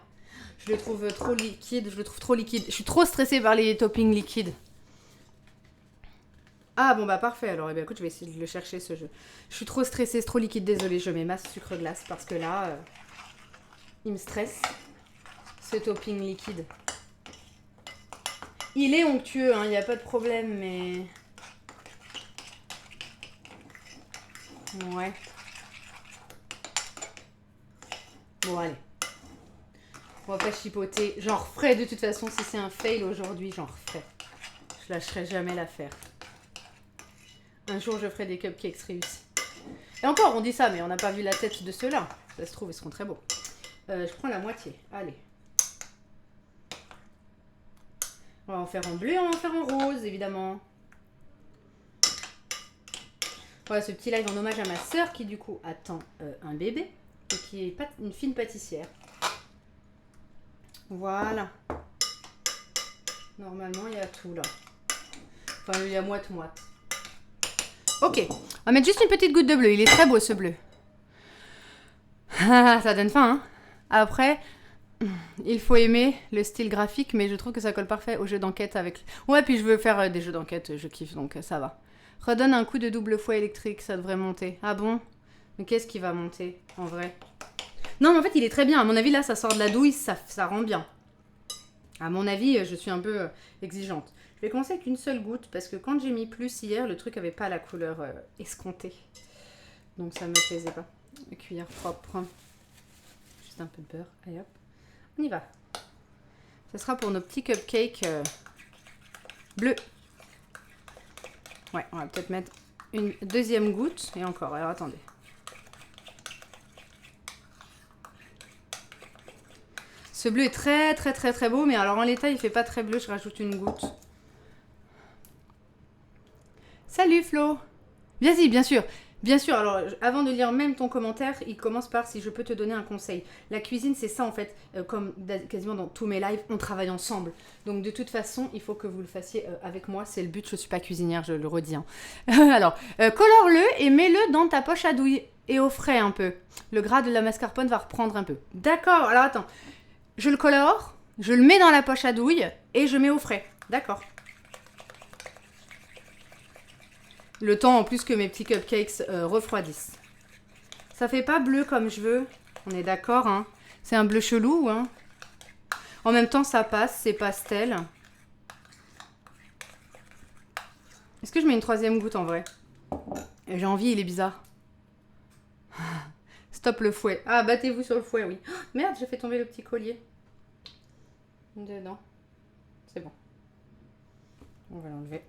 Je le trouve trop liquide. Je suis trop stressée par les toppings liquides. Ah bon bah parfait, alors eh bien, écoute, je vais essayer de le chercher ce jeu. Je suis trop stressée, c'est trop liquide, désolée, je mets ma sucre glace parce que là, il me stresse, ce topping liquide. Il est onctueux, il n'y a pas de problème, mais... Ouais. Bon allez. On va pas chipoter, j'en referai de toute façon, si c'est un fail aujourd'hui, j'en referai. Je lâcherai jamais l'affaire. Un jour, je ferai des cupcakes réussis. Et encore, on dit ça, mais on n'a pas vu la tête de ceux-là. Ça se trouve, ils seront très beaux. Je prends la moitié. Allez. On va en faire en bleu, on va en faire en rose, évidemment. Voilà, ce petit live en hommage à ma sœur qui, du coup, attend un bébé. Et qui est une fine pâtissière. Voilà. Normalement, il y a tout, là. Enfin, il y a moite-moite. Ok, on va mettre juste une petite goutte de bleu. Il est très beau ce bleu. Ça donne faim, hein. Après, il faut aimer le style graphique, mais je trouve que ça colle parfait au jeu d'enquête avec... Ouais, puis je veux faire des jeux d'enquête, je kiffe, donc ça va. Redonne un coup de double fouet électrique, ça devrait monter. Ah bon? Mais qu'est-ce qui va monter, en vrai? Non, mais en fait, il est très bien. À mon avis, là, ça sort de la douille, ça rend bien. À mon avis, je suis un peu exigeante. Je vais commencer avec une seule goutte parce que quand j'ai mis plus hier, le truc avait pas la couleur escomptée. Donc ça me plaisait pas. Une cuillère propre. Juste un peu de beurre. Allez hop. On y va. Ce sera pour nos petits cupcakes bleus. Ouais, on va peut-être mettre une deuxième goutte. Et encore, alors attendez. Ce bleu est très très très très beau, mais alors en l'état il fait pas très bleu, je rajoute une goutte. Salut Flo. Vas-y, bien sûr. Bien sûr, alors avant de lire même ton commentaire, il commence par si je peux te donner un conseil. La cuisine, c'est ça en fait, comme quasiment dans tous mes lives, on travaille ensemble. Donc de toute façon, il faut que vous le fassiez avec moi, c'est le but, je ne suis pas cuisinière, je le redis. Hein. Alors, colore-le et mets-le dans ta poche à douille et au frais un peu. Le gras de la mascarpone va reprendre un peu. D'accord, alors attends, je le colore, je le mets dans la poche à douille et je mets au frais. D'accord. Le temps en plus que mes petits cupcakes refroidissent. Ça fait pas bleu comme je veux. On est d'accord, hein. C'est un bleu chelou, hein. En même temps, ça passe, c'est pastel. Est-ce que je mets une troisième goutte en vrai? J'ai envie, il est bizarre. Stop le fouet. Ah, battez-vous sur le fouet, oui. Oh, merde, j'ai fait tomber le petit collier. Dedans. C'est bon. On va l'enlever.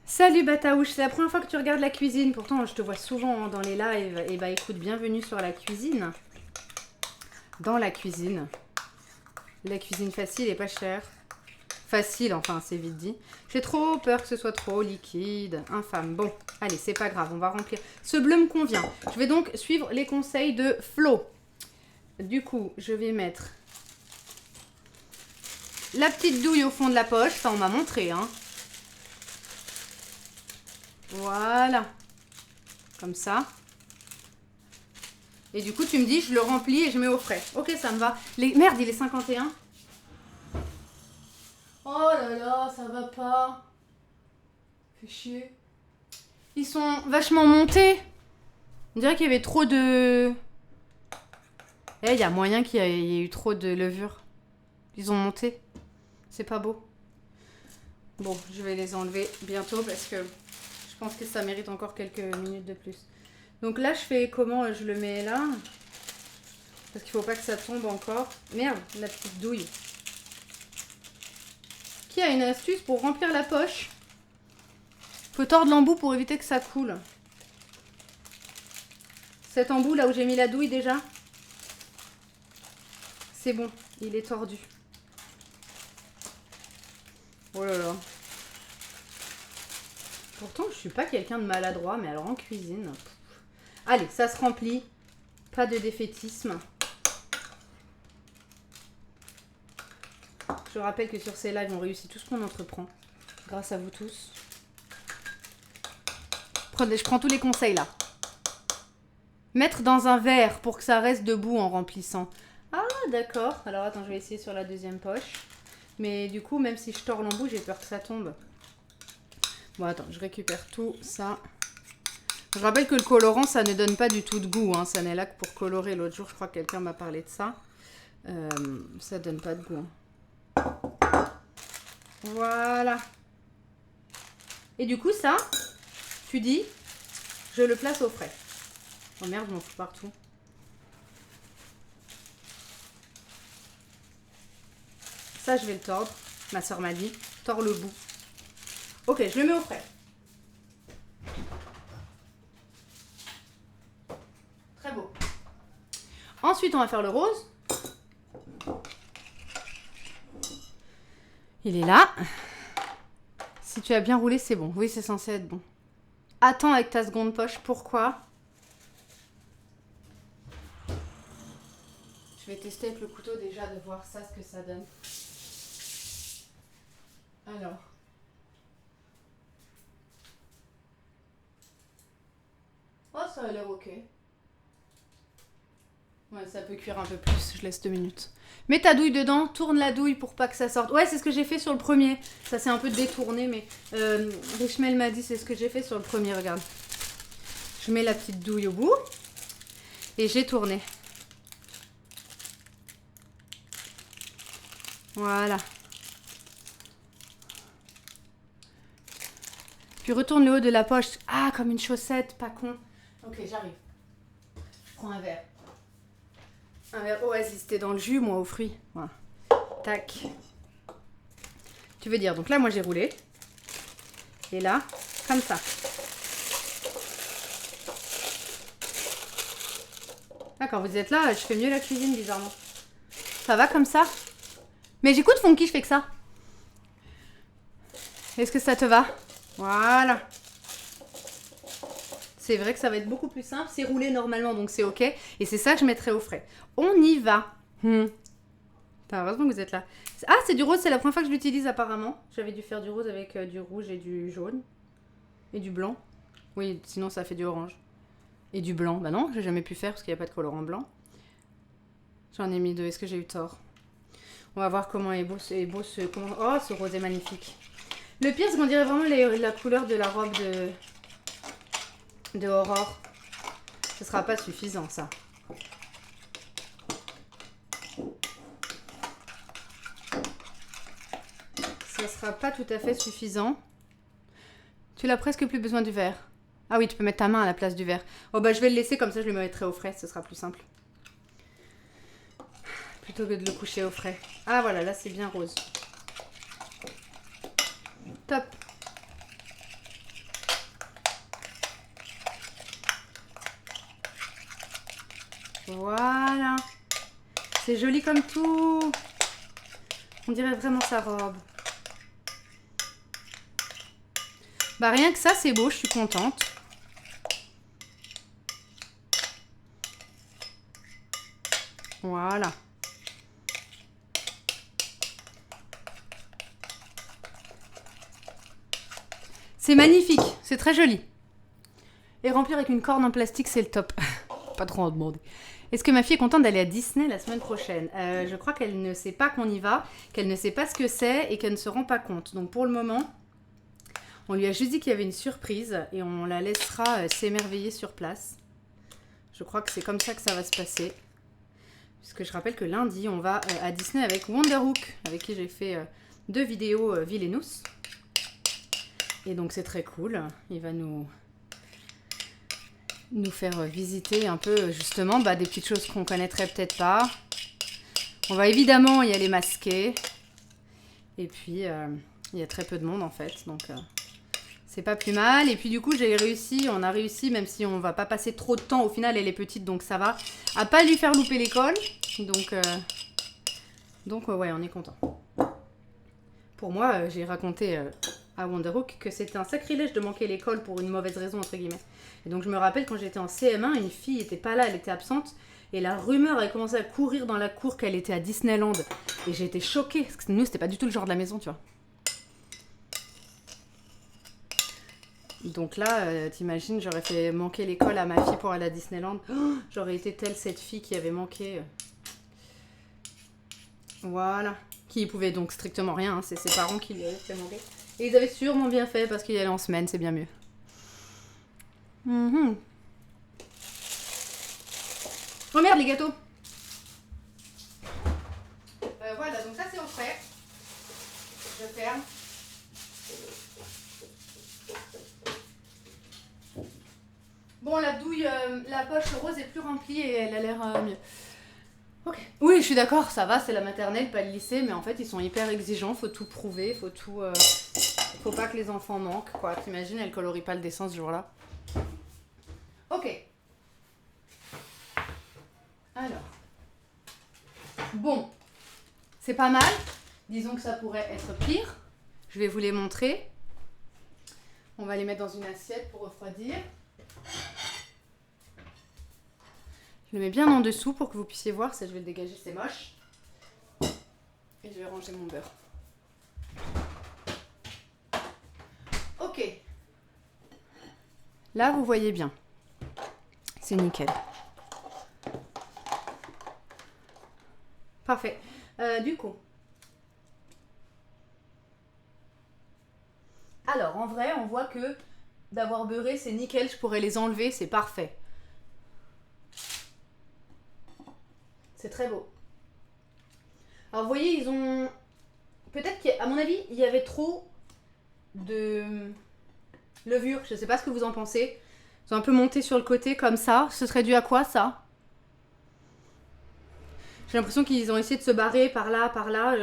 Salut Bataouche, c'est la première fois que tu regardes la cuisine. Pourtant, je te vois souvent dans les lives. Et bah écoute, bienvenue sur la cuisine. Dans la cuisine. La cuisine facile et pas chère. Facile, enfin, c'est vite dit. J'ai trop peur que ce soit trop liquide. Infâme. Bon, allez, c'est pas grave, on va remplir. Ce bleu me convient. Je vais donc suivre les conseils de Flo. Du coup, je vais mettre la petite douille au fond de la poche. Ça, on m'a montré, hein. Voilà. Comme ça. Et du coup, tu me dis, je le remplis et je mets au frais. Ok, ça me va. Merde, il est 51. Oh là là, ça va pas. Fait chier. Ils sont vachement montés. On dirait qu'il y avait trop de... Eh, il y a moyen qu'il y ait eu trop de levure. Ils ont monté. C'est pas beau. Bon, je vais les enlever bientôt parce que je pense que ça mérite encore quelques minutes de plus. Donc là, je fais comment? Je le mets là. Parce qu'il faut pas que ça tombe encore. Merde, la petite douille. Qui a une astuce pour remplir la poche? Faut tordre l'embout pour éviter que ça coule. Cet embout là où j'ai mis la douille déjà. C'est bon, il est tordu. Oh là là. Pourtant, je suis pas quelqu'un de maladroit, mais alors en cuisine... Allez, ça se remplit. Pas de défaitisme. Je rappelle que sur ces lives, on réussit tout ce qu'on entreprend. Grâce à vous tous. Je prends tous les conseils là. Mettre dans un verre pour que ça reste debout en remplissant. Ah, d'accord. Alors attends, je vais essayer sur la deuxième poche. Mais du coup, même si je tords l'embout, j'ai peur que ça tombe. Bon, attends, je récupère tout ça. Je rappelle que le colorant, ça ne donne pas du tout de goût. Hein. Ça n'est là que pour colorer. L'autre jour, je crois que quelqu'un m'a parlé de ça. Ça donne pas de goût. Hein. Voilà. Et du coup, ça, tu dis, je le place au frais. Oh merde, je m'en fous partout. Ça, je vais le tordre. Ma soeur m'a dit, tords le bout. Ok, je le mets au frais. Très beau. Ensuite, on va faire le rose. Il est là. Si tu as bien roulé, c'est bon. Oui, c'est censé être bon. Attends avec ta seconde poche. Pourquoi? Je vais tester avec le couteau déjà de voir ça, ce que ça donne. Alors. Oh, ça a l'air ok. Ouais, ça peut cuire un peu plus. Je laisse 2 minutes. Mets ta douille dedans, tourne la douille pour pas que ça sorte. Ouais, c'est ce que j'ai fait sur le premier. Ça s'est un peu détourné, mais Richmel m'a dit c'est ce que j'ai fait sur le premier. Regarde. Je mets la petite douille au bout et j'ai tourné. Voilà. Puis retourne le haut de la poche. Ah, comme une chaussette, pas con. Ok, j'arrive. Je prends un verre. Un verre Oasis. T'es dans le jus, moi, aux fruits. Voilà. Tac. Tu veux dire, donc là, moi, j'ai roulé. Et là, comme ça. D'accord, vous êtes là, je fais mieux la cuisine, bizarrement. Ça va comme ça? Mais j'écoute Fonky, je fais que ça. Est-ce que ça te va? Voilà. C'est vrai que ça va être beaucoup plus simple. C'est roulé normalement, donc c'est ok. Et c'est ça que je mettrai au frais. On y va. Heureusement que vous êtes là. Ah, c'est du rose. C'est la première fois que je l'utilise apparemment. J'avais dû faire du rose avec du rouge et du jaune. Et du blanc. Oui, sinon ça fait du orange. Et du blanc. Bah non, j'ai jamais pu faire parce qu'il n'y a pas de colorant blanc. J'en ai mis 2. Est-ce que j'ai eu tort? On va voir comment est beau ce... Oh, ce rose est magnifique. Le pire, c'est qu'on dirait vraiment la couleur de la robe de Aurore. Ce sera pas suffisant, ça. Ça sera pas tout à fait suffisant. Tu n'as presque plus besoin du verre. Ah oui, tu peux mettre ta main à la place du verre. Oh bah je vais le laisser comme ça, je le mettrai au frais, ce sera plus simple. Plutôt que de le coucher au frais. Ah voilà, là c'est bien rose. Top. Voilà. C'est joli comme tout. On dirait vraiment sa robe. Bah rien que ça, c'est beau, je suis contente. Voilà. C'est magnifique, c'est très joli. Et remplir avec une corne en plastique, c'est le top. Pas trop en demander. Est-ce que ma fille est contente d'aller à Disney la semaine prochaine? Je crois qu'elle ne sait pas qu'on y va, qu'elle ne sait pas ce que c'est et qu'elle ne se rend pas compte. Donc pour le moment, on lui a juste dit qu'il y avait une surprise et on la laissera s'émerveiller sur place. Je crois que c'est comme ça que ça va se passer. Puisque je rappelle que lundi, on va à Disney avec Wonderhook, avec qui j'ai fait 2 vidéos Villainous. Et donc c'est très cool. Il va nous faire visiter un peu justement des petites choses qu'on connaîtrait peut-être pas. On va évidemment y aller masquer. Et puis il y a très peu de monde en fait. Donc c'est pas plus mal. Et puis du coup on a réussi, même si on va pas passer trop de temps. Au final elle est petite donc ça va. À pas lui faire louper l'école. Donc ouais, on est content. Pour moi, j'ai raconté à Wonderhook que c'était un sacrilège de manquer l'école pour une mauvaise raison, entre guillemets. Et donc je me rappelle quand j'étais en CM1, une fille était pas là, elle était absente. Et la rumeur avait commencé à courir dans la cour qu'elle était à Disneyland. Et j'ai été choquée, parce que nous, c'était pas du tout le genre de la maison, tu vois. Donc là, t'imagines, j'aurais fait manquer l'école à ma fille pour aller à Disneyland. Oh, j'aurais été telle cette fille qui avait manqué. Voilà. Qui pouvait donc strictement rien, hein. C'est ses parents qui lui avaient fait manquer. Et ils avaient sûrement bien fait parce qu'il y allait en semaine, c'est bien mieux. Oh merde, les gâteaux. Voilà, donc ça c'est au frais. Je ferme. Bon, la douille, la poche rose est plus remplie et elle a l'air mieux. Ok. Oui, je suis d'accord, ça va, c'est la maternelle, pas le lycée, mais en fait, ils sont hyper exigeants, faut tout prouver, faut tout... faut pas que les enfants manquent, quoi. T'imagines, elle colorie pas le dessin ce jour-là. Ok. Alors. Bon. C'est pas mal. Disons que ça pourrait être pire. Je vais vous les montrer. On va les mettre dans une assiette pour refroidir. Je le mets bien en dessous pour que vous puissiez voir. Ça, je vais le dégager, c'est moche. Et je vais ranger mon beurre. Ok. Là, vous voyez bien. C'est nickel. Parfait. Du coup. Alors, en vrai, on voit que d'avoir beurré, c'est nickel. Je pourrais les enlever, c'est parfait. C'est très beau. Alors, vous voyez, ils ont... Peut-être qu'à mon avis, il y avait trop de levure. Je ne sais pas ce que vous en pensez. Ils ont un peu monté sur le côté comme ça. Ce serait dû à quoi, ça? J'ai l'impression qu'ils ont essayé de se barrer par là, par là.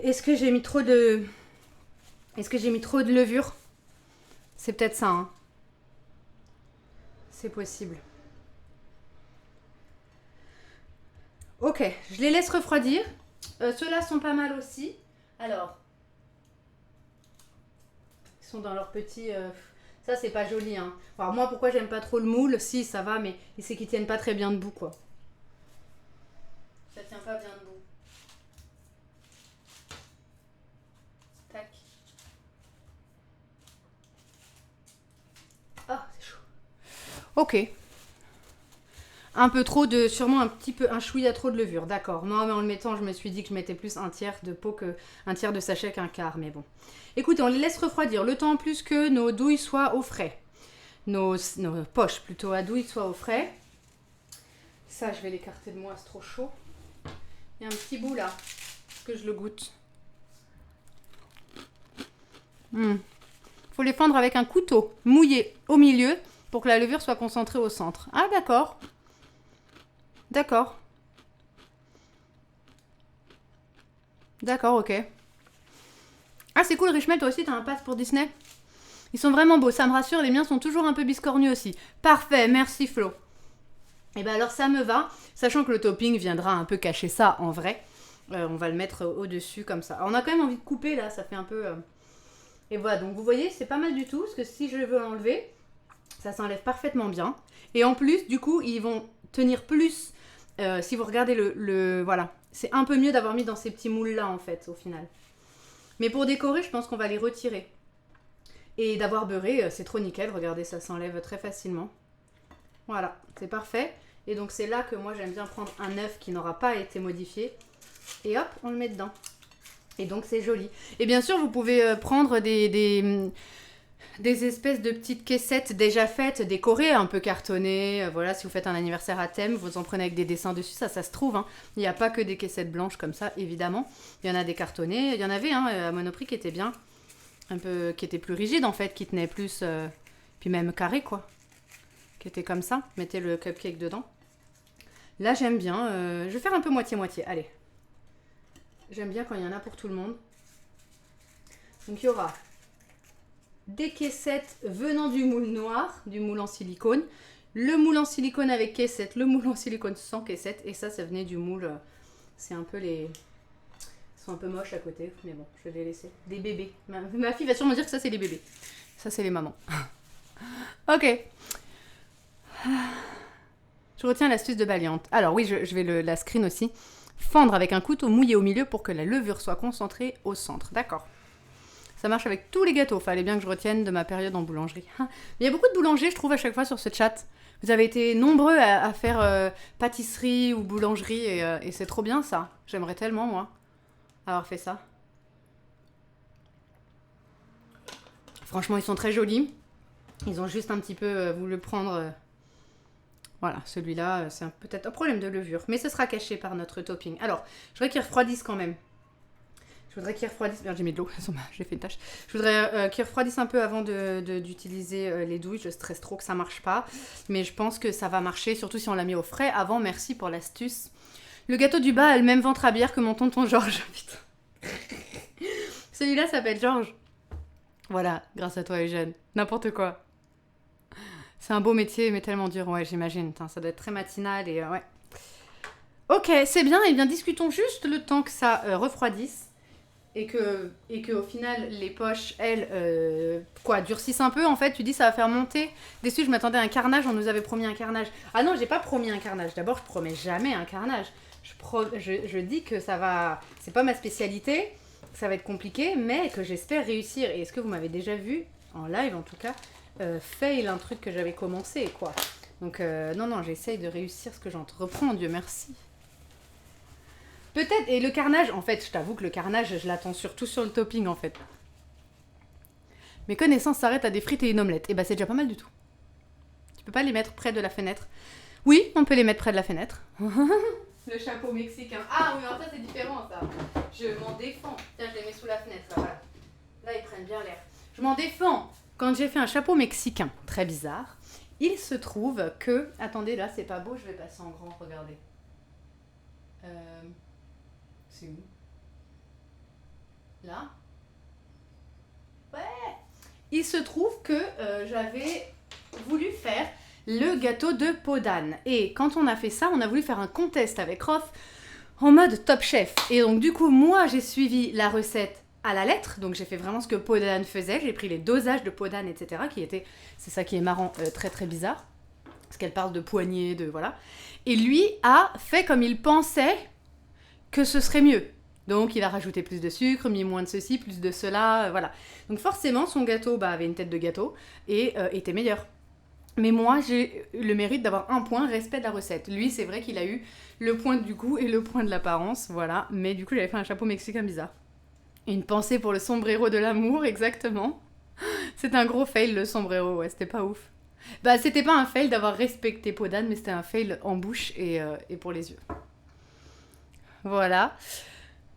Est-ce que j'ai mis trop de... Est-ce que j'ai mis trop de levure? C'est peut-être ça, hein. C'est possible. Ok, je les laisse refroidir. Ceux-là sont pas mal aussi. Alors, ils sont dans leur petit... Ça, c'est pas joli, hein. Alors, moi, pourquoi j'aime pas trop le moule? Si, ça va, mais c'est qu'ils tiennent pas très bien debout, quoi. Ça tient pas bien debout. Tac. Ah, c'est chaud. Ok. Un peu trop de... Sûrement un petit peu... Un chouïa trop de levure, d'accord. Non, mais en le mettant, je me suis dit que je mettais plus un tiers de pot que... Un tiers de sachet qu'un quart, mais bon. Écoutez, on les laisse refroidir le temps en plus que nos douilles soient au frais. Nos poches plutôt à douilles soient au frais. Ça, je vais l'écarter de moi, c'est trop chaud. Il y a un petit bout là. Est-ce que je le goûte? Faut les fendre avec un couteau mouillé au milieu pour que la levure soit concentrée au centre. Ah, d'accord. D'accord. D'accord, ok. Ah, c'est cool, Richmel, toi aussi, t'as un pass pour Disney? Ils sont vraiment beaux, ça me rassure, les miens sont toujours un peu biscornus aussi. Parfait, merci Flo. Et ben alors ça me va, sachant que le topping viendra un peu cacher ça en vrai. On va le mettre au-dessus comme ça. Alors, on a quand même envie de couper là, ça fait un peu... Et voilà, donc vous voyez, c'est pas mal du tout, parce que si je veux l'enlever, ça s'enlève parfaitement bien. Et en plus, du coup, ils vont tenir plus. Si vous regardez voilà, c'est un peu mieux d'avoir mis dans ces petits moules là en fait, au final. Mais pour décorer, je pense qu'on va les retirer. Et d'avoir beurré, c'est trop nickel. Regardez, ça s'enlève très facilement. Voilà, c'est parfait. Et donc c'est là que moi j'aime bien prendre un œuf qui n'aura pas été modifié. Et hop, on le met dedans. Et donc c'est joli. Et bien sûr, vous pouvez prendre des espèces de petites caissettes déjà faites, décorées, un peu cartonnées. Voilà, si vous faites un anniversaire à thème, vous en prenez avec des dessins dessus, ça se trouve. Hein. Il n'y a pas que des caissettes blanches comme ça, évidemment. Il y en a des cartonnés. Il y en avait à Monoprix qui étaient bien. Un peu, qui étaient plus rigides en fait, qui tenaient plus... puis même carré quoi. Qui était comme ça. Mettez le cupcake dedans. Là, j'aime bien. Je vais faire un peu moitié-moitié. Allez. J'aime bien quand il y en a pour tout le monde. Donc, il y aura des caissettes venant du moule noir, du moule en silicone. Le moule en silicone avec caissette. Le moule en silicone sans caissette. Et ça venait du moule... C'est un peu les... Ils sont un peu moches à côté, mais bon, je vais les laisser. Des bébés. Ma fille va sûrement dire que ça, c'est les bébés. Ça, c'est les mamans. Ok. Je retiens l'astuce de Baliante. Alors oui, je vais la screen aussi. Fendre avec un couteau mouillé au milieu pour que la levure soit concentrée au centre. D'accord. Ça marche avec tous les gâteaux. Fallait bien que je retienne de ma période en boulangerie. Il y a beaucoup de boulangers, je trouve, à chaque fois sur ce chat. Vous avez été nombreux à faire pâtisserie ou boulangerie et c'est trop bien ça. J'aimerais tellement, moi, avoir fait ça. Franchement, ils sont très jolis. Ils ont juste un petit peu voulu prendre... Voilà, celui-là, c'est peut-être un problème de levure. Mais ce sera caché par notre topping. Alors, je voudrais qu'ils refroidissent quand même. Je voudrais qu'ils refroidissent... Merde, j'ai mis de l'eau. J'ai fait une tâche. Je voudrais qu'ils refroidissent un peu avant d'utiliser les douilles. Je stresse trop que ça marche pas. Mais je pense que ça va marcher, surtout si on l'a mis au frais. Avant, merci pour l'astuce. Le gâteau du bas a le même ventre à bière que mon tonton Georges. Putain. Celui-là s'appelle Georges. Voilà, grâce à toi, Eugène. N'importe quoi. C'est un beau métier, mais tellement dur, ouais, j'imagine. Ça doit être très matinal et ouais. Ok, c'est bien, et bien discutons juste le temps que ça refroidisse et que au final, les poches, elles, durcissent un peu. En fait, tu dis ça va faire monter. Déçu, je m'attendais à un carnage, on nous avait promis un carnage. Ah non, j'ai pas promis un carnage. D'abord, je promets jamais un carnage. Je dis que ça va... C'est pas ma spécialité, que ça va être compliqué, mais que j'espère réussir. Et est-ce que vous m'avez déjà vu, en live en tout cas, fail un truc que j'avais commencé, quoi. Donc, non, j'essaye de réussir ce que j'entreprends, Dieu merci. Peut-être, et le carnage, en fait, je t'avoue que le carnage, je l'attends surtout sur le topping, en fait. Mes connaissances s'arrêtent à des frites et une omelette. Et bah, c'est déjà pas mal du tout. Tu peux pas les mettre près de la fenêtre? Oui, on peut les mettre près de la fenêtre. Le chapeau mexicain. Ah oui, alors ça, c'est différent, ça. Je m'en défends. Tiens, je les mets sous la fenêtre, là, voilà. Là, ils prennent bien l'air. Je m'en défends. Quand j'ai fait un chapeau mexicain, très bizarre, il se trouve que... Attendez, là, c'est pas beau, je vais passer en grand, regardez. C'est où? Là? Ouais! Il se trouve que j'avais voulu faire le gâteau de peau d'âne. Et quand on a fait ça, on a voulu faire un contest avec Rof en mode Top Chef. Et donc, du coup, moi, j'ai suivi la recette à la lettre, donc j'ai fait vraiment ce que peau d'âne faisait, j'ai pris les dosages de peau d'âne, etc., qui étaient, c'est ça qui est marrant, très très bizarre, parce qu'elle parle de poignée, de voilà, et lui a fait comme il pensait que ce serait mieux, donc il a rajouté plus de sucre, mis moins de ceci, plus de cela, voilà, donc forcément son gâteau avait une tête de gâteau, et était meilleur. Mais moi, j'ai le mérite d'avoir un point respect de la recette. Lui, c'est vrai qu'il a eu le point du goût et le point de l'apparence, voilà, mais du coup, j'avais fait un chapeau mexicain bizarre. Une pensée pour le sombrero de l'amour, exactement. C'est un gros fail, le sombrero, ouais, c'était pas ouf. Bah, c'était pas un fail d'avoir respecté peau d'âne, mais c'était un fail en bouche et pour les yeux. Voilà.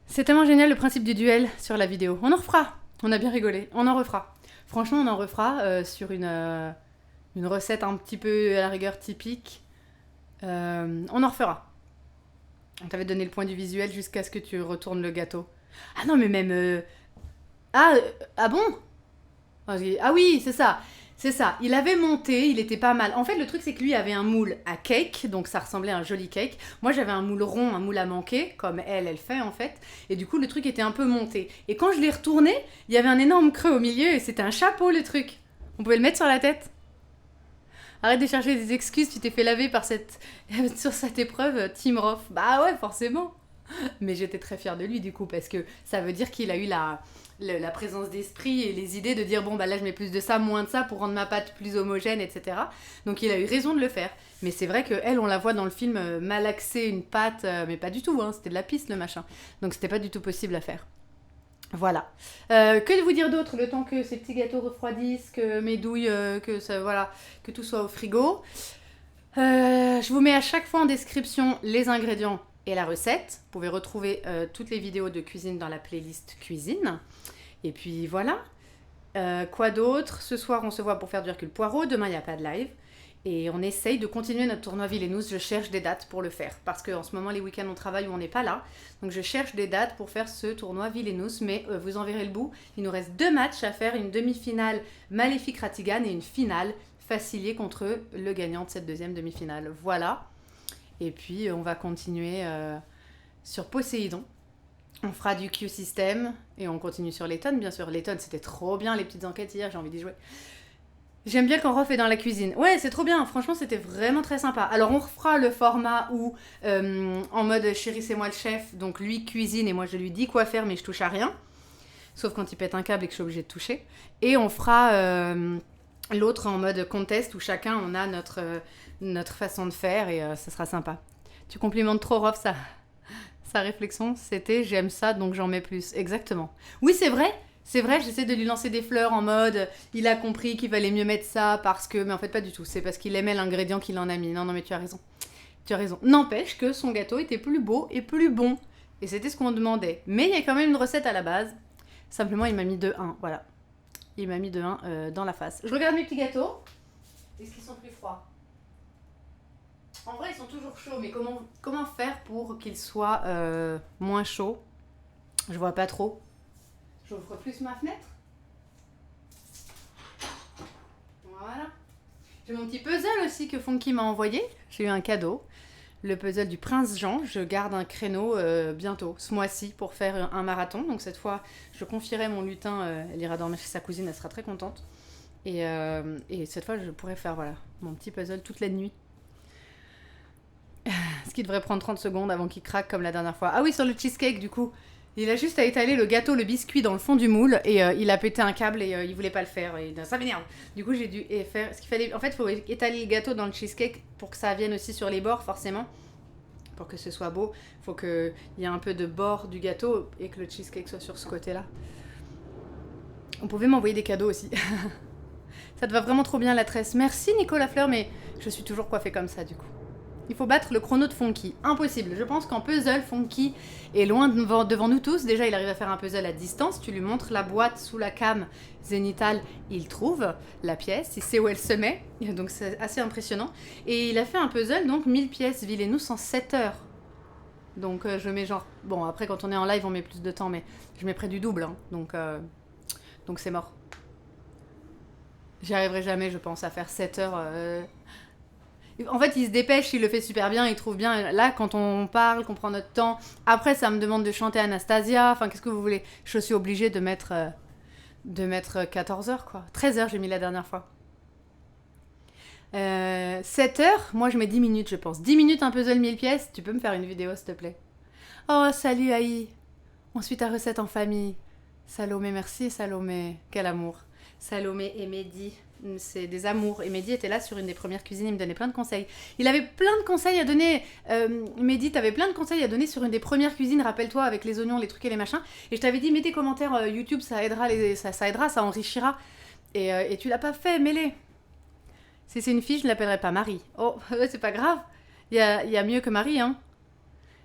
C'est tellement génial le principe du duel sur la vidéo. On en refera. On a bien rigolé. On en refera. Franchement, on en refera sur une recette un petit peu à la rigueur typique. On en refera. On t'avait donné le point du visuel jusqu'à ce que tu retournes le gâteau. Ah non, mais même... Ah bon? Ah oui, c'est ça. C'est ça. Il avait monté, il était pas mal. En fait, le truc, c'est que lui avait un moule à cake, donc ça ressemblait à un joli cake. Moi, j'avais un moule rond, un moule à manquer, comme elle fait, en fait. Et du coup, le truc était un peu monté. Et quand je l'ai retourné, il y avait un énorme creux au milieu et c'était un chapeau, le truc. On pouvait le mettre sur la tête. Arrête de chercher des excuses, tu t'es fait laver sur cette épreuve, Team Rof. Bah ouais, forcément. Mais j'étais très fière de lui du coup parce que ça veut dire qu'il a eu la présence d'esprit et les idées de dire bon bah là je mets plus de ça, moins de ça pour rendre ma pâte plus homogène, etc. Donc il a eu raison de le faire. Mais c'est vrai qu'elle, on la voit dans le film malaxer une pâte, mais pas du tout, hein, c'était de la pisse le machin. Donc c'était pas du tout possible à faire. Voilà. Que de vous dire d'autre le temps que ces petits gâteaux refroidissent, que mes douilles, que tout soit au frigo. Je vous mets à chaque fois en description les ingrédients et la recette. Vous pouvez retrouver toutes les vidéos de cuisine dans la playlist cuisine. Et puis voilà. Quoi d'autre? Ce soir, on se voit pour faire du Hercule Poirot. Demain, il n'y a pas de live. Et on essaye de continuer notre tournoi Villainous. Je cherche des dates pour le faire. Parce qu'en ce moment, les week-ends, on travaille où on n'est pas là. Donc, je cherche des dates pour faire ce tournoi Villainous. Mais vous en verrez le bout. Il nous reste 2 matchs à faire. Une demi-finale Maléfique Ratigan et une finale Facilier contre le gagnant de cette deuxième demi-finale. Voilà. Et puis, on va continuer sur Poséidon. On fera du Q-System et on continue sur les tonnes, bien sûr. Les tonnes, c'était trop bien, les petites enquêtes hier, j'ai envie d'y jouer. J'aime bien quand Rof est dans la cuisine. Ouais, c'est trop bien, franchement, c'était vraiment très sympa. Alors, on refera le format où, en mode chérie, c'est moi le chef, donc lui cuisine et moi je lui dis quoi faire, mais je touche à rien. Sauf quand il pète un câble et que je suis obligée de toucher. Et on fera l'autre en mode contest où chacun, on a notre façon de faire et ça sera sympa. Tu complimentes trop Rof, ça. Sa réflexion, c'était j'aime ça, donc j'en mets plus. Exactement. Oui, c'est vrai. C'est vrai, j'essaie de lui lancer des fleurs en mode il a compris qu'il valait mieux mettre ça parce que. Mais en fait, pas du tout. C'est parce qu'il aimait l'ingrédient qu'il en a mis. Non, non, mais tu as raison. Tu as raison. N'empêche que son gâteau était plus beau et plus bon. Et c'était ce qu'on demandait. Mais il y a quand même une recette à la base. Simplement, il m'a mis 2-1. Voilà. Il m'a mis 2-1 dans la face. Je regarde mes petits gâteaux. Est-ce qu'ils sont plus froids? En vrai, ils sont toujours chauds, mais comment faire pour qu'ils soient moins chauds? Je vois pas trop. J'ouvre plus ma fenêtre. Voilà. J'ai mon petit puzzle aussi que Fonky m'a envoyé. J'ai eu un cadeau. Le puzzle du Prince Jean. Je garde un créneau bientôt, ce mois-ci, pour faire un marathon. Donc cette fois, je confierai mon lutin. Elle ira dormir chez sa cousine, elle sera très contente. Et cette fois, je pourrais faire voilà, mon petit puzzle toute la nuit. Ce qui devrait prendre 30 secondes avant qu'il craque comme la dernière fois. Ah oui, sur le cheesecake, du coup. Il a juste à étaler le gâteau, le biscuit dans le fond du moule et il a pété un câble et il voulait pas le faire. Et ça m'énerve. Du coup, j'ai dû faire ce qu'il fallait. En fait, il faut étaler le gâteau dans le cheesecake pour que ça vienne aussi sur les bords, forcément. Pour que ce soit beau. Il faut qu'il y ait un peu de bord du gâteau et que le cheesecake soit sur ce côté-là. On pouvait m'envoyer des cadeaux aussi. Ça te va vraiment trop bien la tresse. Merci Nicolas Fleur, mais je suis toujours coiffée comme ça du coup. Il faut battre le chrono de Fonky. Impossible. Je pense qu'en puzzle, Fonky est loin devant nous tous. Déjà, il arrive à faire un puzzle à distance. Tu lui montres la boîte sous la cam zénitale. Il trouve la pièce. Il sait où elle se met. Donc, c'est assez impressionnant. Et il a fait un puzzle, donc 1000 pièces Villainous en 7 heures. Donc, je mets genre... Bon, après, quand on est en live, on met plus de temps, mais je mets près du double. Hein. Donc, c'est mort. J'y arriverai jamais, je pense, à faire 7 heures... En fait, il se dépêche, il le fait super bien, il trouve bien. Là, quand on parle, qu'on prend notre temps. Après, ça me demande de chanter Anastasia. Enfin, qu'est-ce que vous voulez? Je suis obligée de mettre 14 heures, quoi. 13 heures, j'ai mis la dernière fois. 7 heures, moi je mets 10 minutes, je pense. 10 minutes, un puzzle 1000 pièces. Tu peux me faire une vidéo, s'il te plaît? Oh, salut Aïe. On suit ta recette en famille. Salomé, merci Salomé. Quel amour. Salomé et Mehdi, c'est des amours. Et Mehdi était là sur une des premières cuisines, il me donnait plein de conseils. Il avait plein de conseils à donner. Mehdi, t'avais plein de conseils à donner sur une des premières cuisines, rappelle-toi, avec les oignons, les trucs et les machins. Et je t'avais dit, mets tes commentaires YouTube, ça aidera, ça aidera, ça enrichira. Et tu l'as pas fait, mets-les. Si c'est une fille, je ne l'appellerai pas Marie. Oh, c'est pas grave. Il y a mieux que Marie, hein.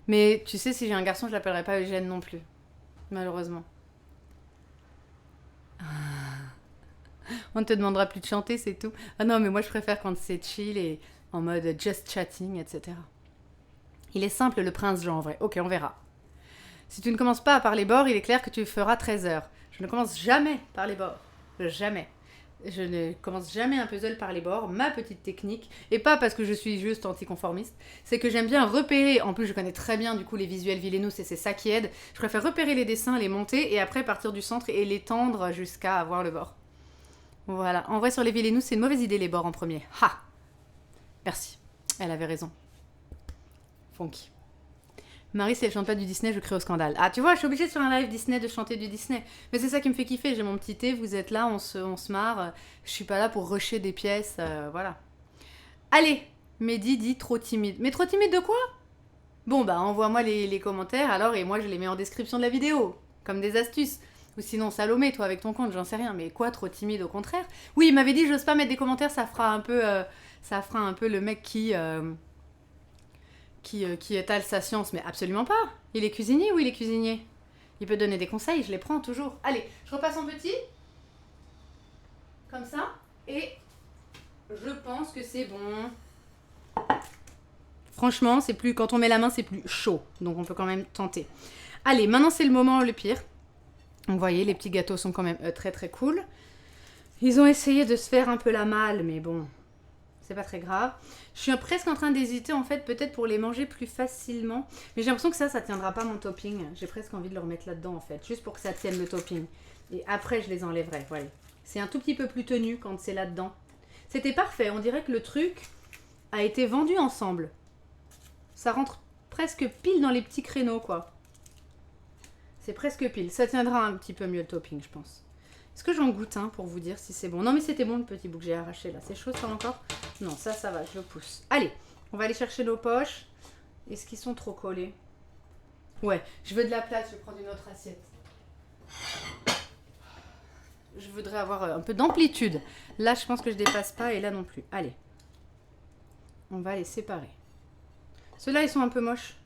Mais tu sais, si j'ai un garçon, je l'appellerai pas Eugène non plus. Malheureusement. On ne te demandera plus de chanter, c'est tout. Ah non, mais moi je préfère quand c'est chill et en mode just chatting, etc. Il est simple, le prince Jean, en vrai. Ok, on verra. Si tu ne commences pas par les bords, il est clair que tu feras 13 heures. Je ne commence jamais par les bords. Jamais. Je ne commence jamais un puzzle par les bords, ma petite technique, et pas parce que je suis juste anticonformiste, c'est que j'aime bien repérer, en plus je connais très bien du coup les visuels Villainous et c'est ça qui aide, je préfère repérer les dessins, les monter, et après partir du centre et les tendre jusqu'à avoir le bord. Voilà, en vrai sur les Villainous c'est une mauvaise idée les bords en premier. Ha! Merci, elle avait raison. Funky. Marie, si elle chante pas du Disney, je crie au scandale. Ah, tu vois, je suis obligée sur un live Disney de chanter du Disney. Mais c'est ça qui me fait kiffer. J'ai mon petit thé, vous êtes là, on se marre. Je suis pas là pour rusher des pièces, voilà. Allez, Mehdi dit trop timide. Mais trop timide de quoi? Bon, bah, envoie-moi les commentaires alors et moi je les mets en description de la vidéo. Comme des astuces. Ou sinon, Salomé, toi avec ton compte, j'en sais rien. Mais quoi, trop timide, au contraire? Oui, il m'avait dit, j'ose pas mettre des commentaires, ça fera un peu le mec qui étale sa science, mais absolument pas. Il est cuisinier ou il est cuisinier? Il peut donner des conseils, je les prends toujours. Allez, je repasse en petit. Comme ça. Et je pense que c'est bon. Franchement, c'est plus, quand on met la main, c'est plus chaud. Donc on peut quand même tenter. Allez, maintenant c'est le moment le pire. Donc vous voyez, les petits gâteaux sont quand même très très cool. Ils ont essayé de se faire un peu la malle, mais bon, c'est pas très grave. Je suis presque en train d'hésiter en fait, peut-être pour les manger plus facilement. Mais j'ai l'impression que ça tiendra pas mon topping. J'ai presque envie de le remettre là-dedans en fait, juste pour que ça tienne le topping. Et après, je les enlèverai, voilà. C'est un tout petit peu plus tenu quand c'est là-dedans. C'était parfait, on dirait que le truc a été vendu ensemble. Ça rentre presque pile dans les petits créneaux, quoi. C'est presque pile. Ça tiendra un petit peu mieux le topping, je pense. Est-ce que j'en goûte un pour vous dire si c'est bon? Non, mais c'était bon le petit bout que j'ai arraché là. C'est chaud ça encore? Non, ça va, je le pousse. Allez, on va aller chercher nos poches. Est-ce qu'ils sont trop collés? Ouais, je veux de la place, je vais prendre une autre assiette. Je voudrais avoir un peu d'amplitude. Là, je pense que je dépasse pas et là non plus. Allez. On va les séparer. Ceux-là, ils sont un peu moches.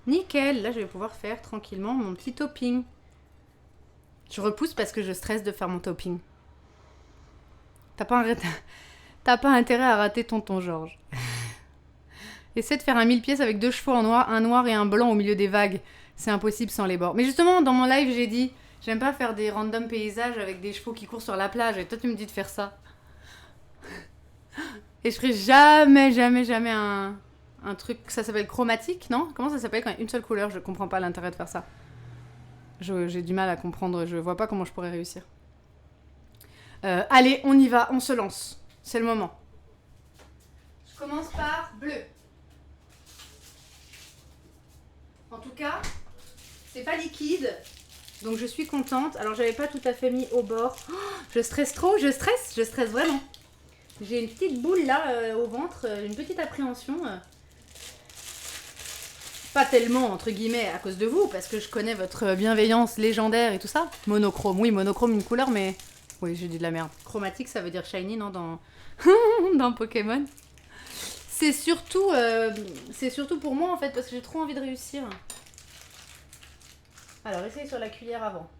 Nickel. Là, je vais pouvoir faire tranquillement mon petit topping. Je repousse parce que je stresse de faire mon topping. T'as pas intérêt à rater tonton Georges. Essaie de faire un 1000 pièces avec 2 chevaux en noir, un noir et un blanc au milieu des vagues. C'est impossible sans les bords. Mais justement, dans mon live, j'ai dit, j'aime pas faire des random paysages avec des chevaux qui courent sur la plage. Et toi, tu me dis de faire ça. Et je ferai jamais un truc, ça s'appelle chromatique, non? Comment ça s'appelle quand il y a une seule couleur? Je comprends pas l'intérêt de faire ça. J'ai du mal à comprendre, je vois pas comment je pourrais réussir. Allez, on y va, on se lance. C'est le moment. Je commence par bleu. En tout cas, c'est pas liquide, donc je suis contente. Alors, j'avais pas tout à fait mis au bord. Oh, je stresse trop, je stresse vraiment. J'ai une petite boule là au ventre, une petite appréhension. Pas tellement, entre guillemets, à cause de vous, parce que je connais votre bienveillance légendaire et tout ça. Monochrome, oui, monochrome, une couleur, mais... Oui, j'ai dit de la merde. Chromatique, ça veut dire shiny, non, dans... dans Pokémon. C'est surtout pour moi, en fait, parce que j'ai trop envie de réussir. Alors, essaye sur la cuillère avant.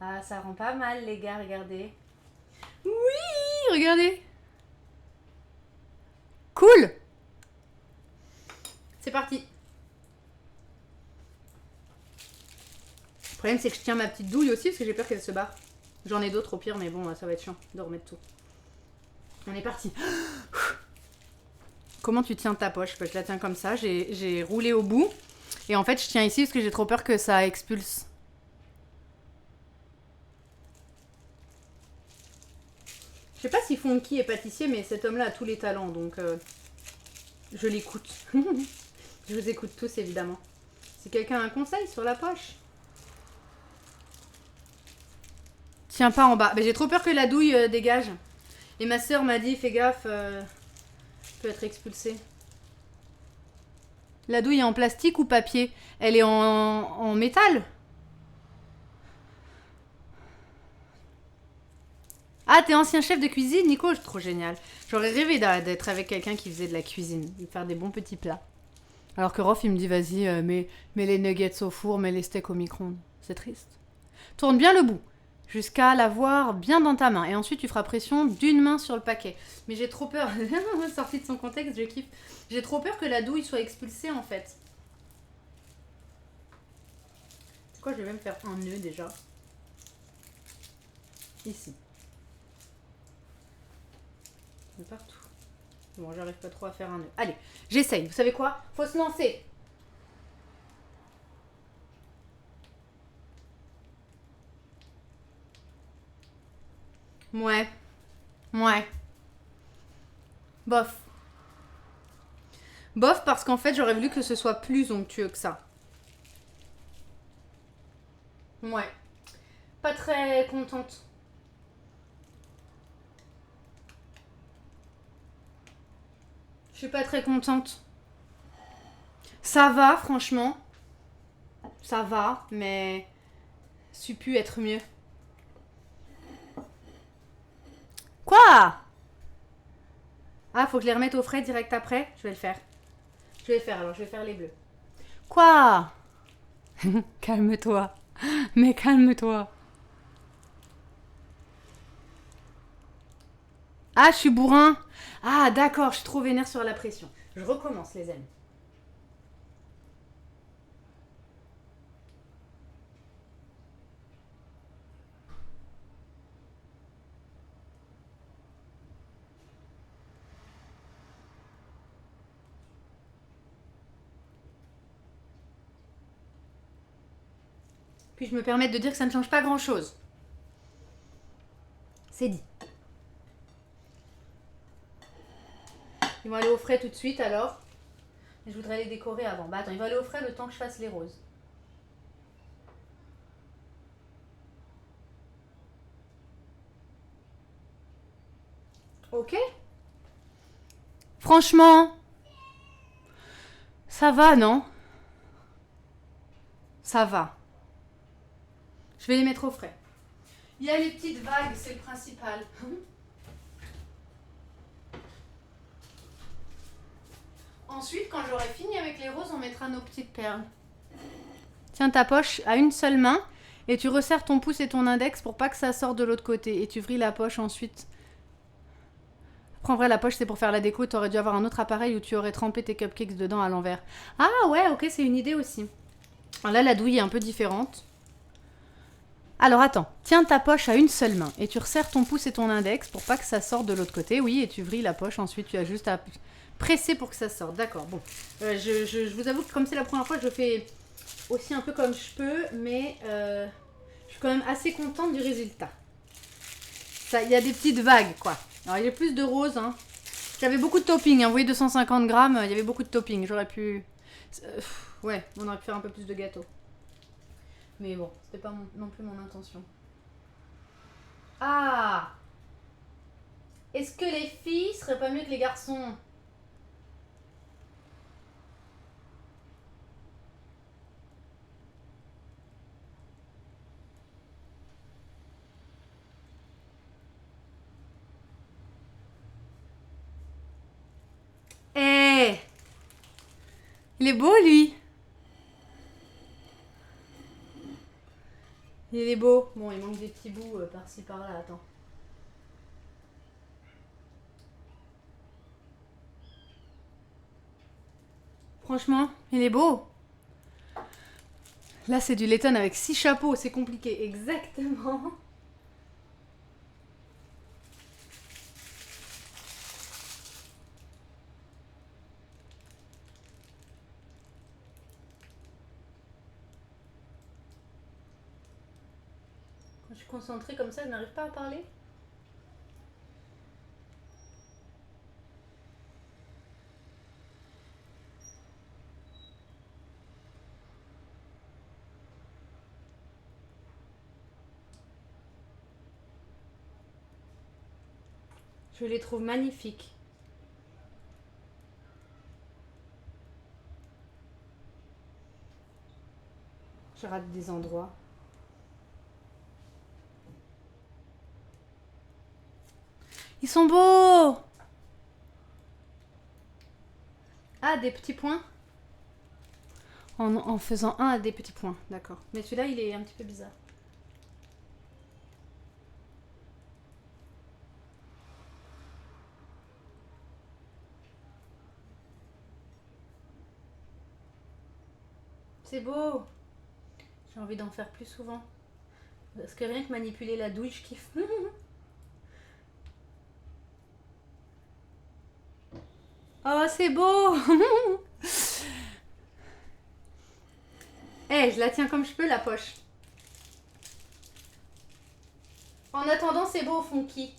Ah, ça rend pas mal, les gars, regardez. Oui, regardez. Cool. C'est parti. Le problème, c'est que je tiens ma petite douille aussi, parce que j'ai peur qu'elle se barre. J'en ai d'autres au pire, mais bon, ça va être chiant de remettre tout. On est parti. Comment tu tiens ta poche? Je la tiens comme ça, j'ai roulé au bout. Et en fait, je tiens ici parce que j'ai trop peur que ça expulse. Je sais pas si Fonky est pâtissier, mais cet homme-là a tous les talents, donc je l'écoute. Je vous écoute tous, évidemment. Si quelqu'un a un conseil sur la poche. Tiens pas en bas. Ben, j'ai trop peur que la douille dégage. Et ma soeur m'a dit, fais gaffe, peut être expulsée. La douille est en plastique ou papier? Elle est en métal? Ah, t'es ancien chef de cuisine, Nico? Trop génial. J'aurais rêvé d'être avec quelqu'un qui faisait de la cuisine, de faire des bons petits plats. Alors que Rof, il me dit, vas-y, mets les nuggets au four, mets les steaks au micro-ondes. C'est triste. Tourne bien le bout, jusqu'à l'avoir bien dans ta main. Et ensuite, tu feras pression d'une main sur le paquet. Mais j'ai trop peur. Sorti de son contexte, je kiffe. J'ai trop peur que la douille soit expulsée, en fait. C'est quoi, je vais même faire un nœud, déjà. Ici. De partout. Bon, j'arrive pas trop à faire un nœud. Allez, j'essaye. Vous savez quoi? Faut se lancer. Ouais. Bof. Bof parce qu'en fait, j'aurais voulu que ce soit plus onctueux que ça. Ouais. Pas très contente. Je suis pas très contente. Ça va, franchement. Ça va, mais... Ça pu être mieux. Quoi? Ah, faut que je les remette au frais direct après? Je vais le faire. Alors, je vais faire les bleus. Quoi? Calme-toi. Mais calme-toi. Ah, je suis bourrin. Ah, d'accord, je suis trop vénère sur la pression. Je recommence, les amis. Puis je me permets de dire que ça ne change pas grand-chose. C'est dit. Ils vont aller au frais tout de suite alors. Je voudrais les décorer avant. Bah attends, ils vont aller au frais le temps que je fasse les roses. Ok. Franchement, ça va, non? Ça va. Je vais les mettre au frais. Il y a les petites vagues, c'est le principal. Ensuite, quand j'aurai fini avec les roses, on mettra nos petites perles. Tiens ta poche à une seule main et tu resserres ton pouce et ton index pour pas que ça sorte de l'autre côté. Et tu vrilles la poche ensuite. Après, en vrai, la poche, c'est pour faire la déco. Tu aurais dû avoir un autre appareil où tu aurais trempé tes cupcakes dedans à l'envers. Ah ouais, ok, c'est une idée aussi. Alors là, la douille est un peu différente. Alors attends, tiens ta poche à une seule main et tu resserres ton pouce et ton index pour pas que ça sorte de l'autre côté. Oui, et tu vrilles la poche. Ensuite, tu as juste à presser pour que ça sorte. D'accord, bon. Je vous avoue que comme c'est la première fois, je fais aussi un peu comme je peux, mais je suis quand même assez contente du résultat. Il y a des petites vagues, quoi. Alors, il y a plus de roses, hein. J'avais beaucoup de topping, hein. Vous voyez, 250 grammes, il y avait beaucoup de topping. J'aurais pu... ouais, on aurait pu faire un peu plus de gâteau. Mais bon, c'était pas non plus mon intention. Ah! Est-ce que les filles seraient pas mieux que les garçons? Eh! Il est beau, lui! Il est beau. Bon, il manque des petits bouts par-ci par-là. Attends. Franchement, il est beau. Là, c'est du laiton avec 6 chapeaux. C'est compliqué. Exactement. Quand je suis concentrée comme ça, je n'arrive pas à parler. Je les trouve magnifiques. Je rate des endroits. Ils sont beaux! Ah, des petits points? En faisant un à des petits points, d'accord. Mais celui-là, il est un petit peu bizarre. C'est beau! J'ai envie d'en faire plus souvent. Parce que rien que manipuler la douille, je kiffe. Oh, c'est beau! Eh, je la tiens comme je peux, la poche. En attendant, c'est beau, Funky.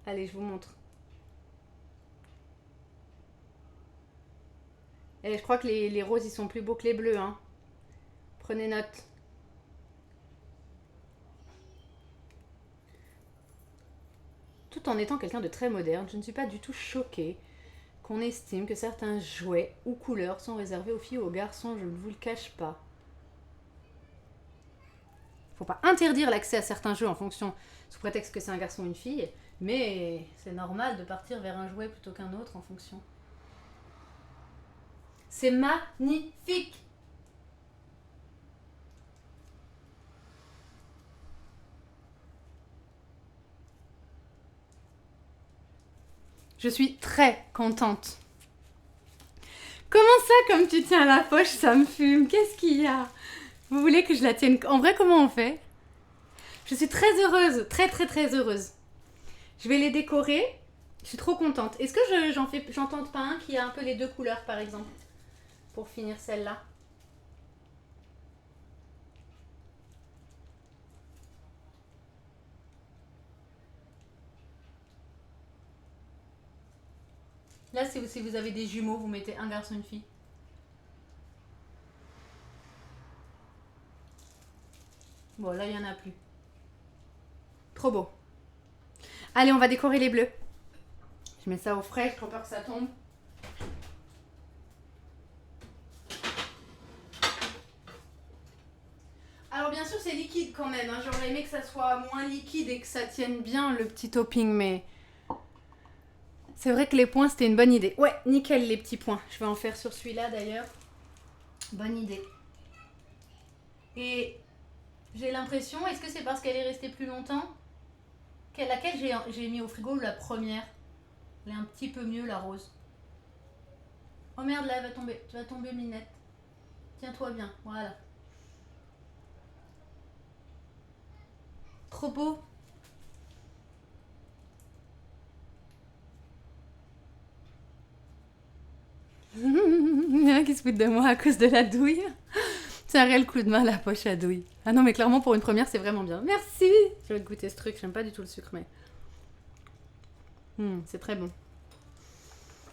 Allez, je vous montre. Et je crois que les roses, ils sont plus beaux que les bleus, hein. Prenez note. Tout en étant quelqu'un de très moderne, je ne suis pas du tout choquée qu'on estime que certains jouets ou couleurs sont réservés aux filles ou aux garçons, je ne vous le cache pas. Faut pas interdire l'accès à certains jeux en fonction, sous prétexte que c'est un garçon ou une fille, mais c'est normal de partir vers un jouet plutôt qu'un autre en fonction. C'est magnifique! Je suis très contente. Comment ça, comme tu tiens la poche, ça me fume? Qu'est-ce qu'il y a? Vous voulez que je la tienne? En vrai, comment on fait? Je suis très heureuse, très très très heureuse. Je vais les décorer. Je suis trop contente. Est-ce que j'en tente pas un qui a un peu les deux couleurs, par exemple? Pour finir celle-là. Là, si vous avez des jumeaux, vous mettez un garçon, une fille. Bon, là, il n'y en a plus. Trop beau. Allez, on va décorer les bleus. Je mets ça au frais, j'ai trop peur que ça tombe. Alors bien sûr c'est liquide quand même, hein. J'aurais aimé que ça soit moins liquide et que ça tienne bien le petit topping, mais c'est vrai que les points c'était une bonne idée. Ouais, nickel les petits points. Je vais en faire sur celui-là d'ailleurs. Bonne idée. Et j'ai l'impression, est-ce que c'est parce qu'elle est restée plus longtemps? Laquelle j'ai mis au frigo, la première? Elle est un petit peu mieux la rose. Oh merde, là elle va tomber. Tu vas tomber Minette. Tiens-toi bien, voilà. Trop beau. Il y en a qui se foutent de moi à cause de la douille. C'est un réel coup de main à la poche à douille. Ah non mais clairement pour une première c'est vraiment bien. Merci. Je vais goûter ce truc, j'aime pas du tout le sucre mais... c'est très bon.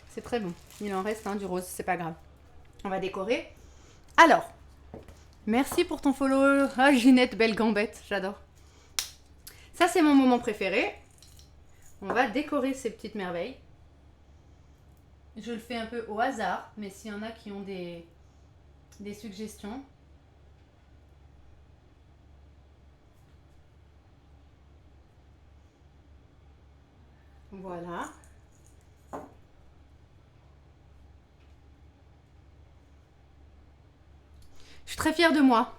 C'est très bon. Il en reste du rose, c'est pas grave. On va décorer. Alors, merci pour ton follow. Ah Ginette, belle gambette, j'adore. Ça c'est mon moment préféré. On va décorer ces petites merveilles. Je le fais un peu au hasard, mais s'il y en a qui ont des suggestions. Voilà. Je suis très fière de moi.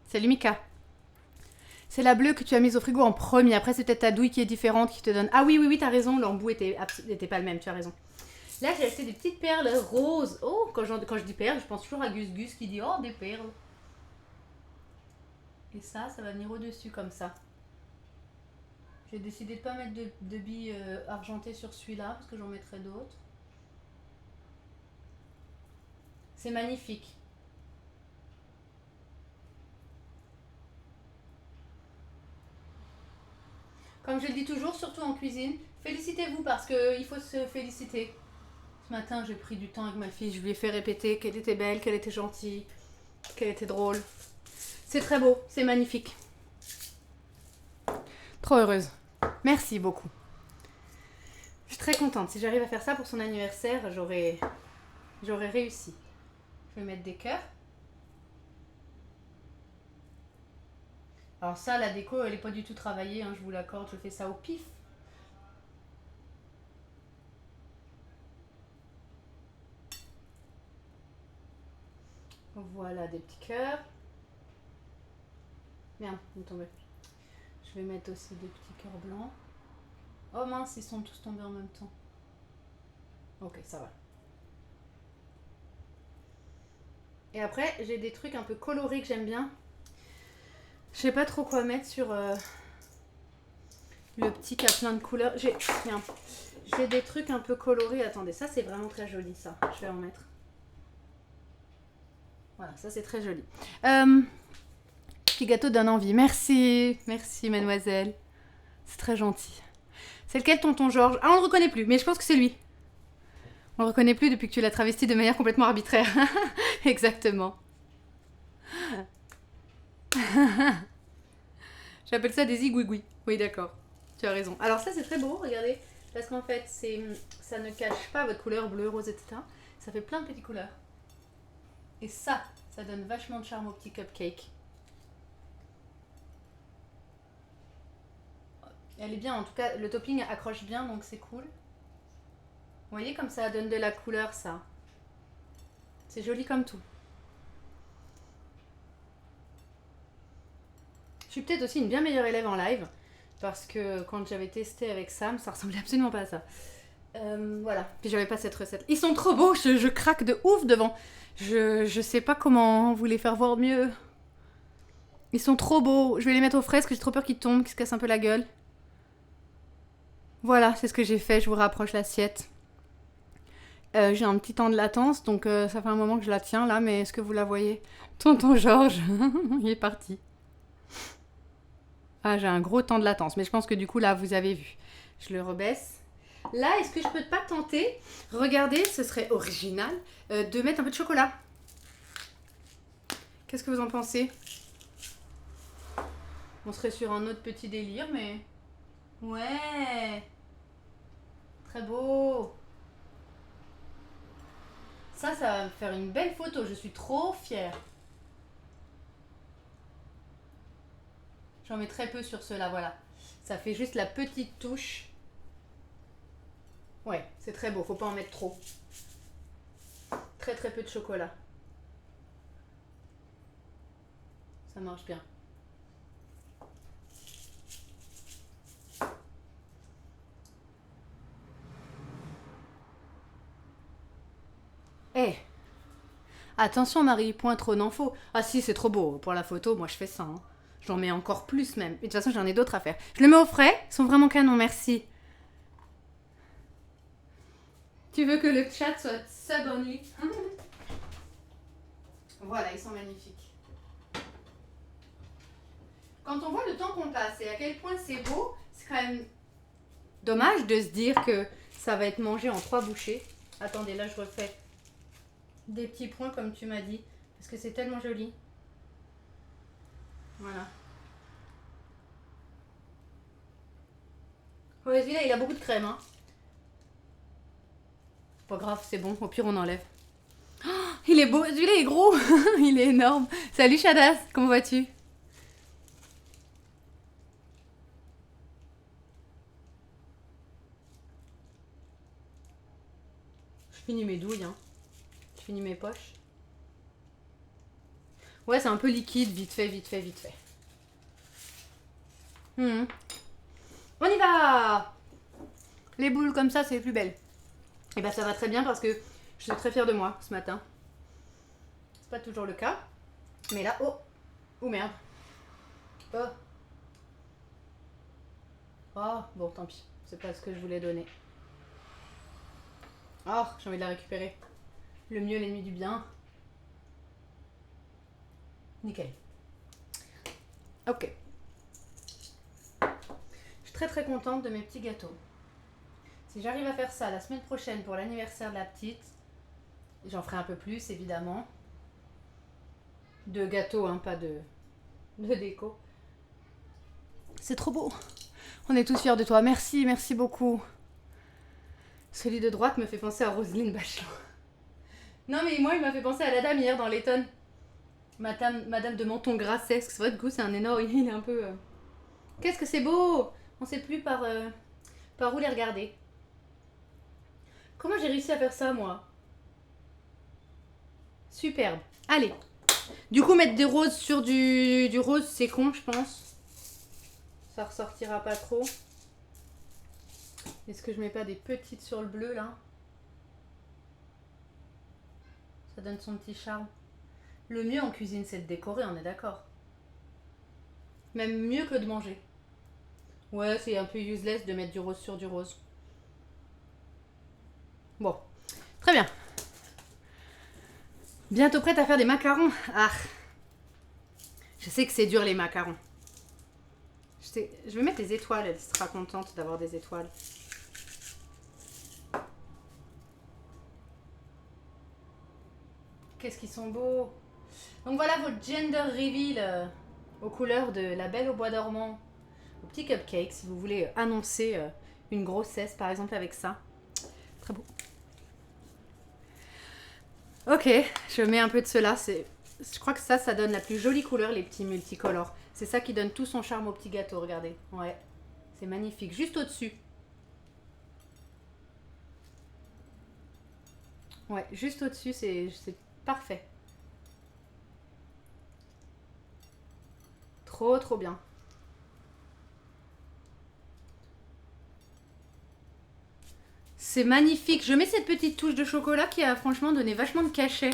Salut Mika. C'est la bleue que tu as mise au frigo en premier. Après, c'est peut-être ta douille qui est différente qui te donne... Ah oui, t'as raison. L'embout était pas le même, tu as raison. Là, j'ai acheté des petites perles roses. Oh, quand je dis perles, je pense toujours à Gus Gus qui dit « Oh, des perles ». Et ça va venir au-dessus comme ça. J'ai décidé de ne pas mettre de billes argentées sur celui-là parce que j'en mettrai d'autres. C'est magnifique. Comme je le dis toujours, surtout en cuisine, félicitez-vous parce qu'il faut se féliciter. Ce matin, j'ai pris du temps avec ma fille, je lui ai fait répéter qu'elle était belle, qu'elle était gentille, qu'elle était drôle. C'est très beau, c'est magnifique. Trop heureuse. Merci beaucoup. Je suis très contente. Si j'arrive à faire ça pour son anniversaire, j'aurais réussi. Je vais mettre des cœurs. Alors ça, la déco, elle n'est pas du tout travaillée, hein, je vous l'accorde, je fais ça au pif. Voilà, des petits cœurs. Merde, il est tombé. Je vais mettre aussi des petits cœurs blancs. Oh mince, ils sont tous tombés en même temps. Ok, ça va. Et après, j'ai des trucs un peu colorés que j'aime bien. Je sais pas trop quoi mettre sur le petit qui a plein de couleurs. J'ai des trucs un peu colorés. Attendez, ça c'est vraiment très joli ça. Je vais en mettre. Voilà, ça c'est très joli. Petit gâteau donne envie. Merci, merci mademoiselle. C'est très gentil. C'est lequel tonton Georges? Ah, on le reconnaît plus, mais je pense que c'est lui. On le reconnaît plus depuis que tu l'as travesti de manière complètement arbitraire. Exactement. J'appelle ça des zigouigouis. Oui, d'accord. Tu as raison. Alors ça, c'est très beau, regardez. Parce qu'en fait, ça ne cache pas votre couleur bleu, rose, etc. Ça fait plein de petites couleurs. Et ça donne vachement de charme au petit cupcake. Elle est bien, en tout cas, le topping accroche bien, donc c'est cool. Vous voyez comme ça donne de la couleur, ça. C'est joli comme tout. Je suis peut-être aussi une bien meilleure élève en live, parce que quand j'avais testé avec Sam, ça ressemblait absolument pas à ça. Voilà, puis j'avais pas cette recette. Ils sont trop beaux, je craque de ouf devant. Je sais pas comment vous les faire voir mieux. Ils sont trop beaux. Je vais les mettre aux fraises, parce que j'ai trop peur qu'ils tombent, qu'ils se cassent un peu la gueule. Voilà, c'est ce que j'ai fait, je vous rapproche l'assiette. J'ai un petit temps de latence, donc ça fait un moment que je la tiens là, mais est-ce que vous la voyez? Tonton Georges, il est parti. Ah, j'ai un gros temps de latence, mais je pense que du coup là, vous avez vu. Je le rebaisse. Là, est-ce que je peux pas tenter, regardez, ce serait original, de mettre un peu de chocolat. Qu'est-ce que vous en pensez? On serait sur un autre petit délire, mais... Ouais! Très beau! Ça va me faire une belle photo, je suis trop fière. J'en mets très peu sur ceux-là, voilà. Ça fait juste la petite touche. Ouais, c'est très beau, faut pas en mettre trop. Très très peu de chocolat. Ça marche bien. Eh, attention Marie, point trop n'en faut. Ah si, c'est trop beau. Pour la photo, moi je fais ça. Hein. J'en mets encore plus même. Et de toute façon, j'en ai d'autres à faire. Je le mets au frais. Ils sont vraiment canons, merci. Tu veux que le chat soit sub only? Voilà, ils sont magnifiques. Quand on voit le temps qu'on passe et à quel point c'est beau, c'est quand même dommage de se dire que ça va être mangé en 3 bouchées. Attendez, là je refais des petits points comme tu m'as dit, parce que c'est tellement joli. Voilà. Ouais, celui-là, il a beaucoup de crème. Hein. Pas grave, c'est bon. Au pire, on enlève. Oh, il est beau. Celui-là est gros. Il est énorme. Salut, Shadas. Comment vas-tu? Je finis mes douilles. Hein. Je finis mes poches. Ouais, c'est un peu liquide. Vite fait, vite fait, vite fait. On y va. Les boules comme ça, c'est les plus belles. Et bah ça va très bien parce que je suis très fière de moi ce matin. C'est pas toujours le cas. Mais là, oh. Oh merde. Oh. Oh, bon, tant pis. C'est pas ce que je voulais donner. Oh, j'ai envie de la récupérer. Le mieux, l'ennemi du bien. Nickel. Ok. Je suis très très contente de mes petits gâteaux. Si j'arrive à faire ça la semaine prochaine pour l'anniversaire de la petite, j'en ferai un peu plus évidemment. De gâteaux, hein, pas de déco. C'est trop beau. On est tous fiers de toi. Merci, merci beaucoup. Celui de droite me fait penser à Roselyne Bachelot. Non mais moi il m'a fait penser à la dame hier dans l'Eton. Madame de Menton Grasset. Parce que c'est vrai du coup c'est un énorme. Il est un peu... Qu'est-ce que c'est beau. On sait plus par où les regarder. Comment j'ai réussi à faire ça moi? Superbe. Allez. Du coup mettre des roses sur du rose c'est con je pense. Ça ressortira pas trop. Est-ce que je mets pas des petites sur le bleu là? Ça donne son petit charme. Le mieux en cuisine c'est de décorer, on est d'accord. Même mieux que de manger. Ouais, c'est un peu useless de mettre du rose sur du rose. Bon, très bien. Bientôt prête à faire des macarons. Ah, je sais que c'est dur les macarons. Je vais mettre des étoiles, elle sera contente d'avoir des étoiles. Qu'est-ce qu'ils sont beaux. Donc voilà votre gender reveal aux couleurs de La Belle au Bois dormant. Au petit cupcake si vous voulez annoncer une grossesse par exemple avec ça. Très beau. Ok, je mets un peu de cela. Je crois que ça donne la plus jolie couleur, les petits multicolores. C'est ça qui donne tout son charme au petit gâteau, regardez. Ouais, c'est magnifique. Juste au-dessus. Ouais, juste au-dessus, c'est parfait. Trop, trop bien. C'est magnifique. Je mets cette petite touche de chocolat qui a franchement donné vachement de cachet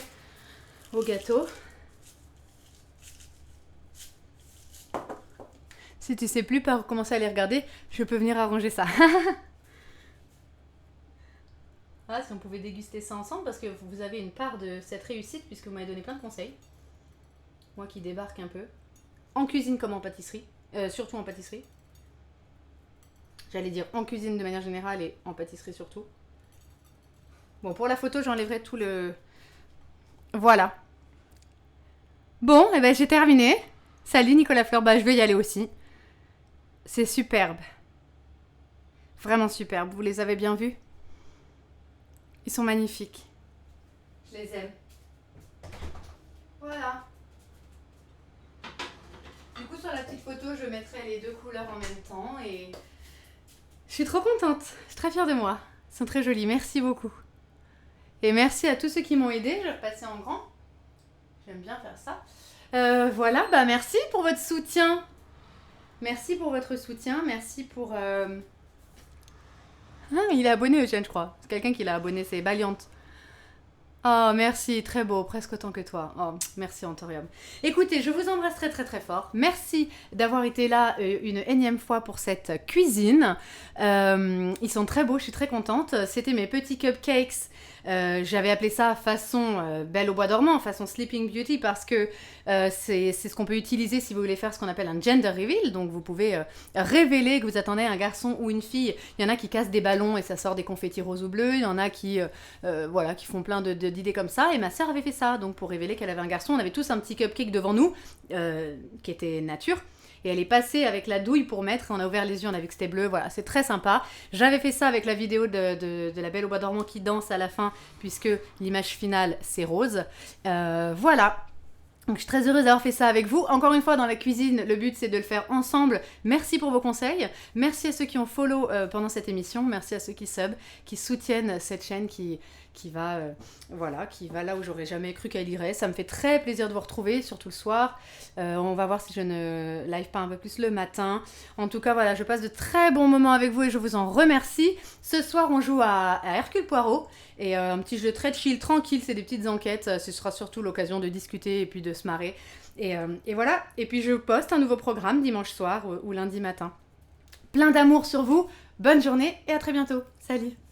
au gâteau. Si tu sais plus par où commencer à les regarder, je peux venir arranger ça. Ah, si on pouvait déguster ça ensemble, parce que vous avez une part de cette réussite, puisque vous m'avez donné plein de conseils. Moi qui débarque un peu. En cuisine comme en pâtisserie. Surtout en pâtisserie. J'allais dire en cuisine de manière générale et en pâtisserie surtout. Bon, pour la photo, j'enlèverai tout le... Voilà. Bon, et ben j'ai terminé. Salut Nicolas Fleur, bah je vais y aller aussi. C'est superbe. Vraiment superbe, vous les avez bien vus? Ils sont magnifiques. Je les aime. Voilà. Du coup, sur la petite photo, je mettrai les deux couleurs en même temps et... Je suis trop contente. Je suis très fière de moi. Ils sont très jolis. Merci beaucoup. Et merci à tous ceux qui m'ont aidé. Je vais repasser en grand. J'aime bien faire ça. Voilà, bah merci pour votre soutien. Merci pour votre soutien. Merci pour... Ah, il est abonné, Eugène, je crois. C'est quelqu'un qui l'a abonné, c'est Valiant. Oh, merci, très beau, presque autant que toi. Oh, merci Antorium. Écoutez, je vous embrasse très très très fort. Merci d'avoir été là une énième fois pour cette cuisine. Ils sont très beaux, je suis très contente. C'était mes petits cupcakes. J'avais appelé ça façon Belle au bois dormant, façon Sleeping Beauty, parce que c'est ce qu'on peut utiliser si vous voulez faire ce qu'on appelle un gender reveal. Donc vous pouvez révéler que vous attendez un garçon ou une fille. Il y en a qui cassent des ballons et ça sort des confettis roses ou bleus. Il y en a qui, voilà, qui font plein d'idées comme ça. Et ma sœur avait fait ça. Donc pour révéler qu'elle avait un garçon, on avait tous un petit cupcake devant nous qui était nature. Et elle est passée avec la douille pour mettre, on a ouvert les yeux, on a vu que c'était bleu, voilà, c'est très sympa. J'avais fait ça avec la vidéo de la Belle au bois dormant qui danse à la fin, puisque l'image finale, c'est rose. Voilà. Donc je suis très heureuse d'avoir fait ça avec vous. Encore une fois, dans la cuisine, le but c'est de le faire ensemble. Merci pour vos conseils. Merci à ceux qui ont follow pendant cette émission. Merci à ceux qui sub, qui soutiennent cette chaîne qui va, voilà, qui va là où j'aurais jamais cru qu'elle irait. Ça me fait très plaisir de vous retrouver, surtout le soir. On va voir si je ne live pas un peu plus le matin. En tout cas, voilà, je passe de très bons moments avec vous et je vous en remercie. Ce soir, on joue à Hercule Poirot. Et un petit jeu très chill, tranquille, c'est des petites enquêtes. Ce sera surtout l'occasion de discuter et puis de se marrer. Et voilà. Et puis je poste un nouveau programme dimanche soir ou lundi matin. Plein d'amour sur vous. Bonne journée et à très bientôt. Salut!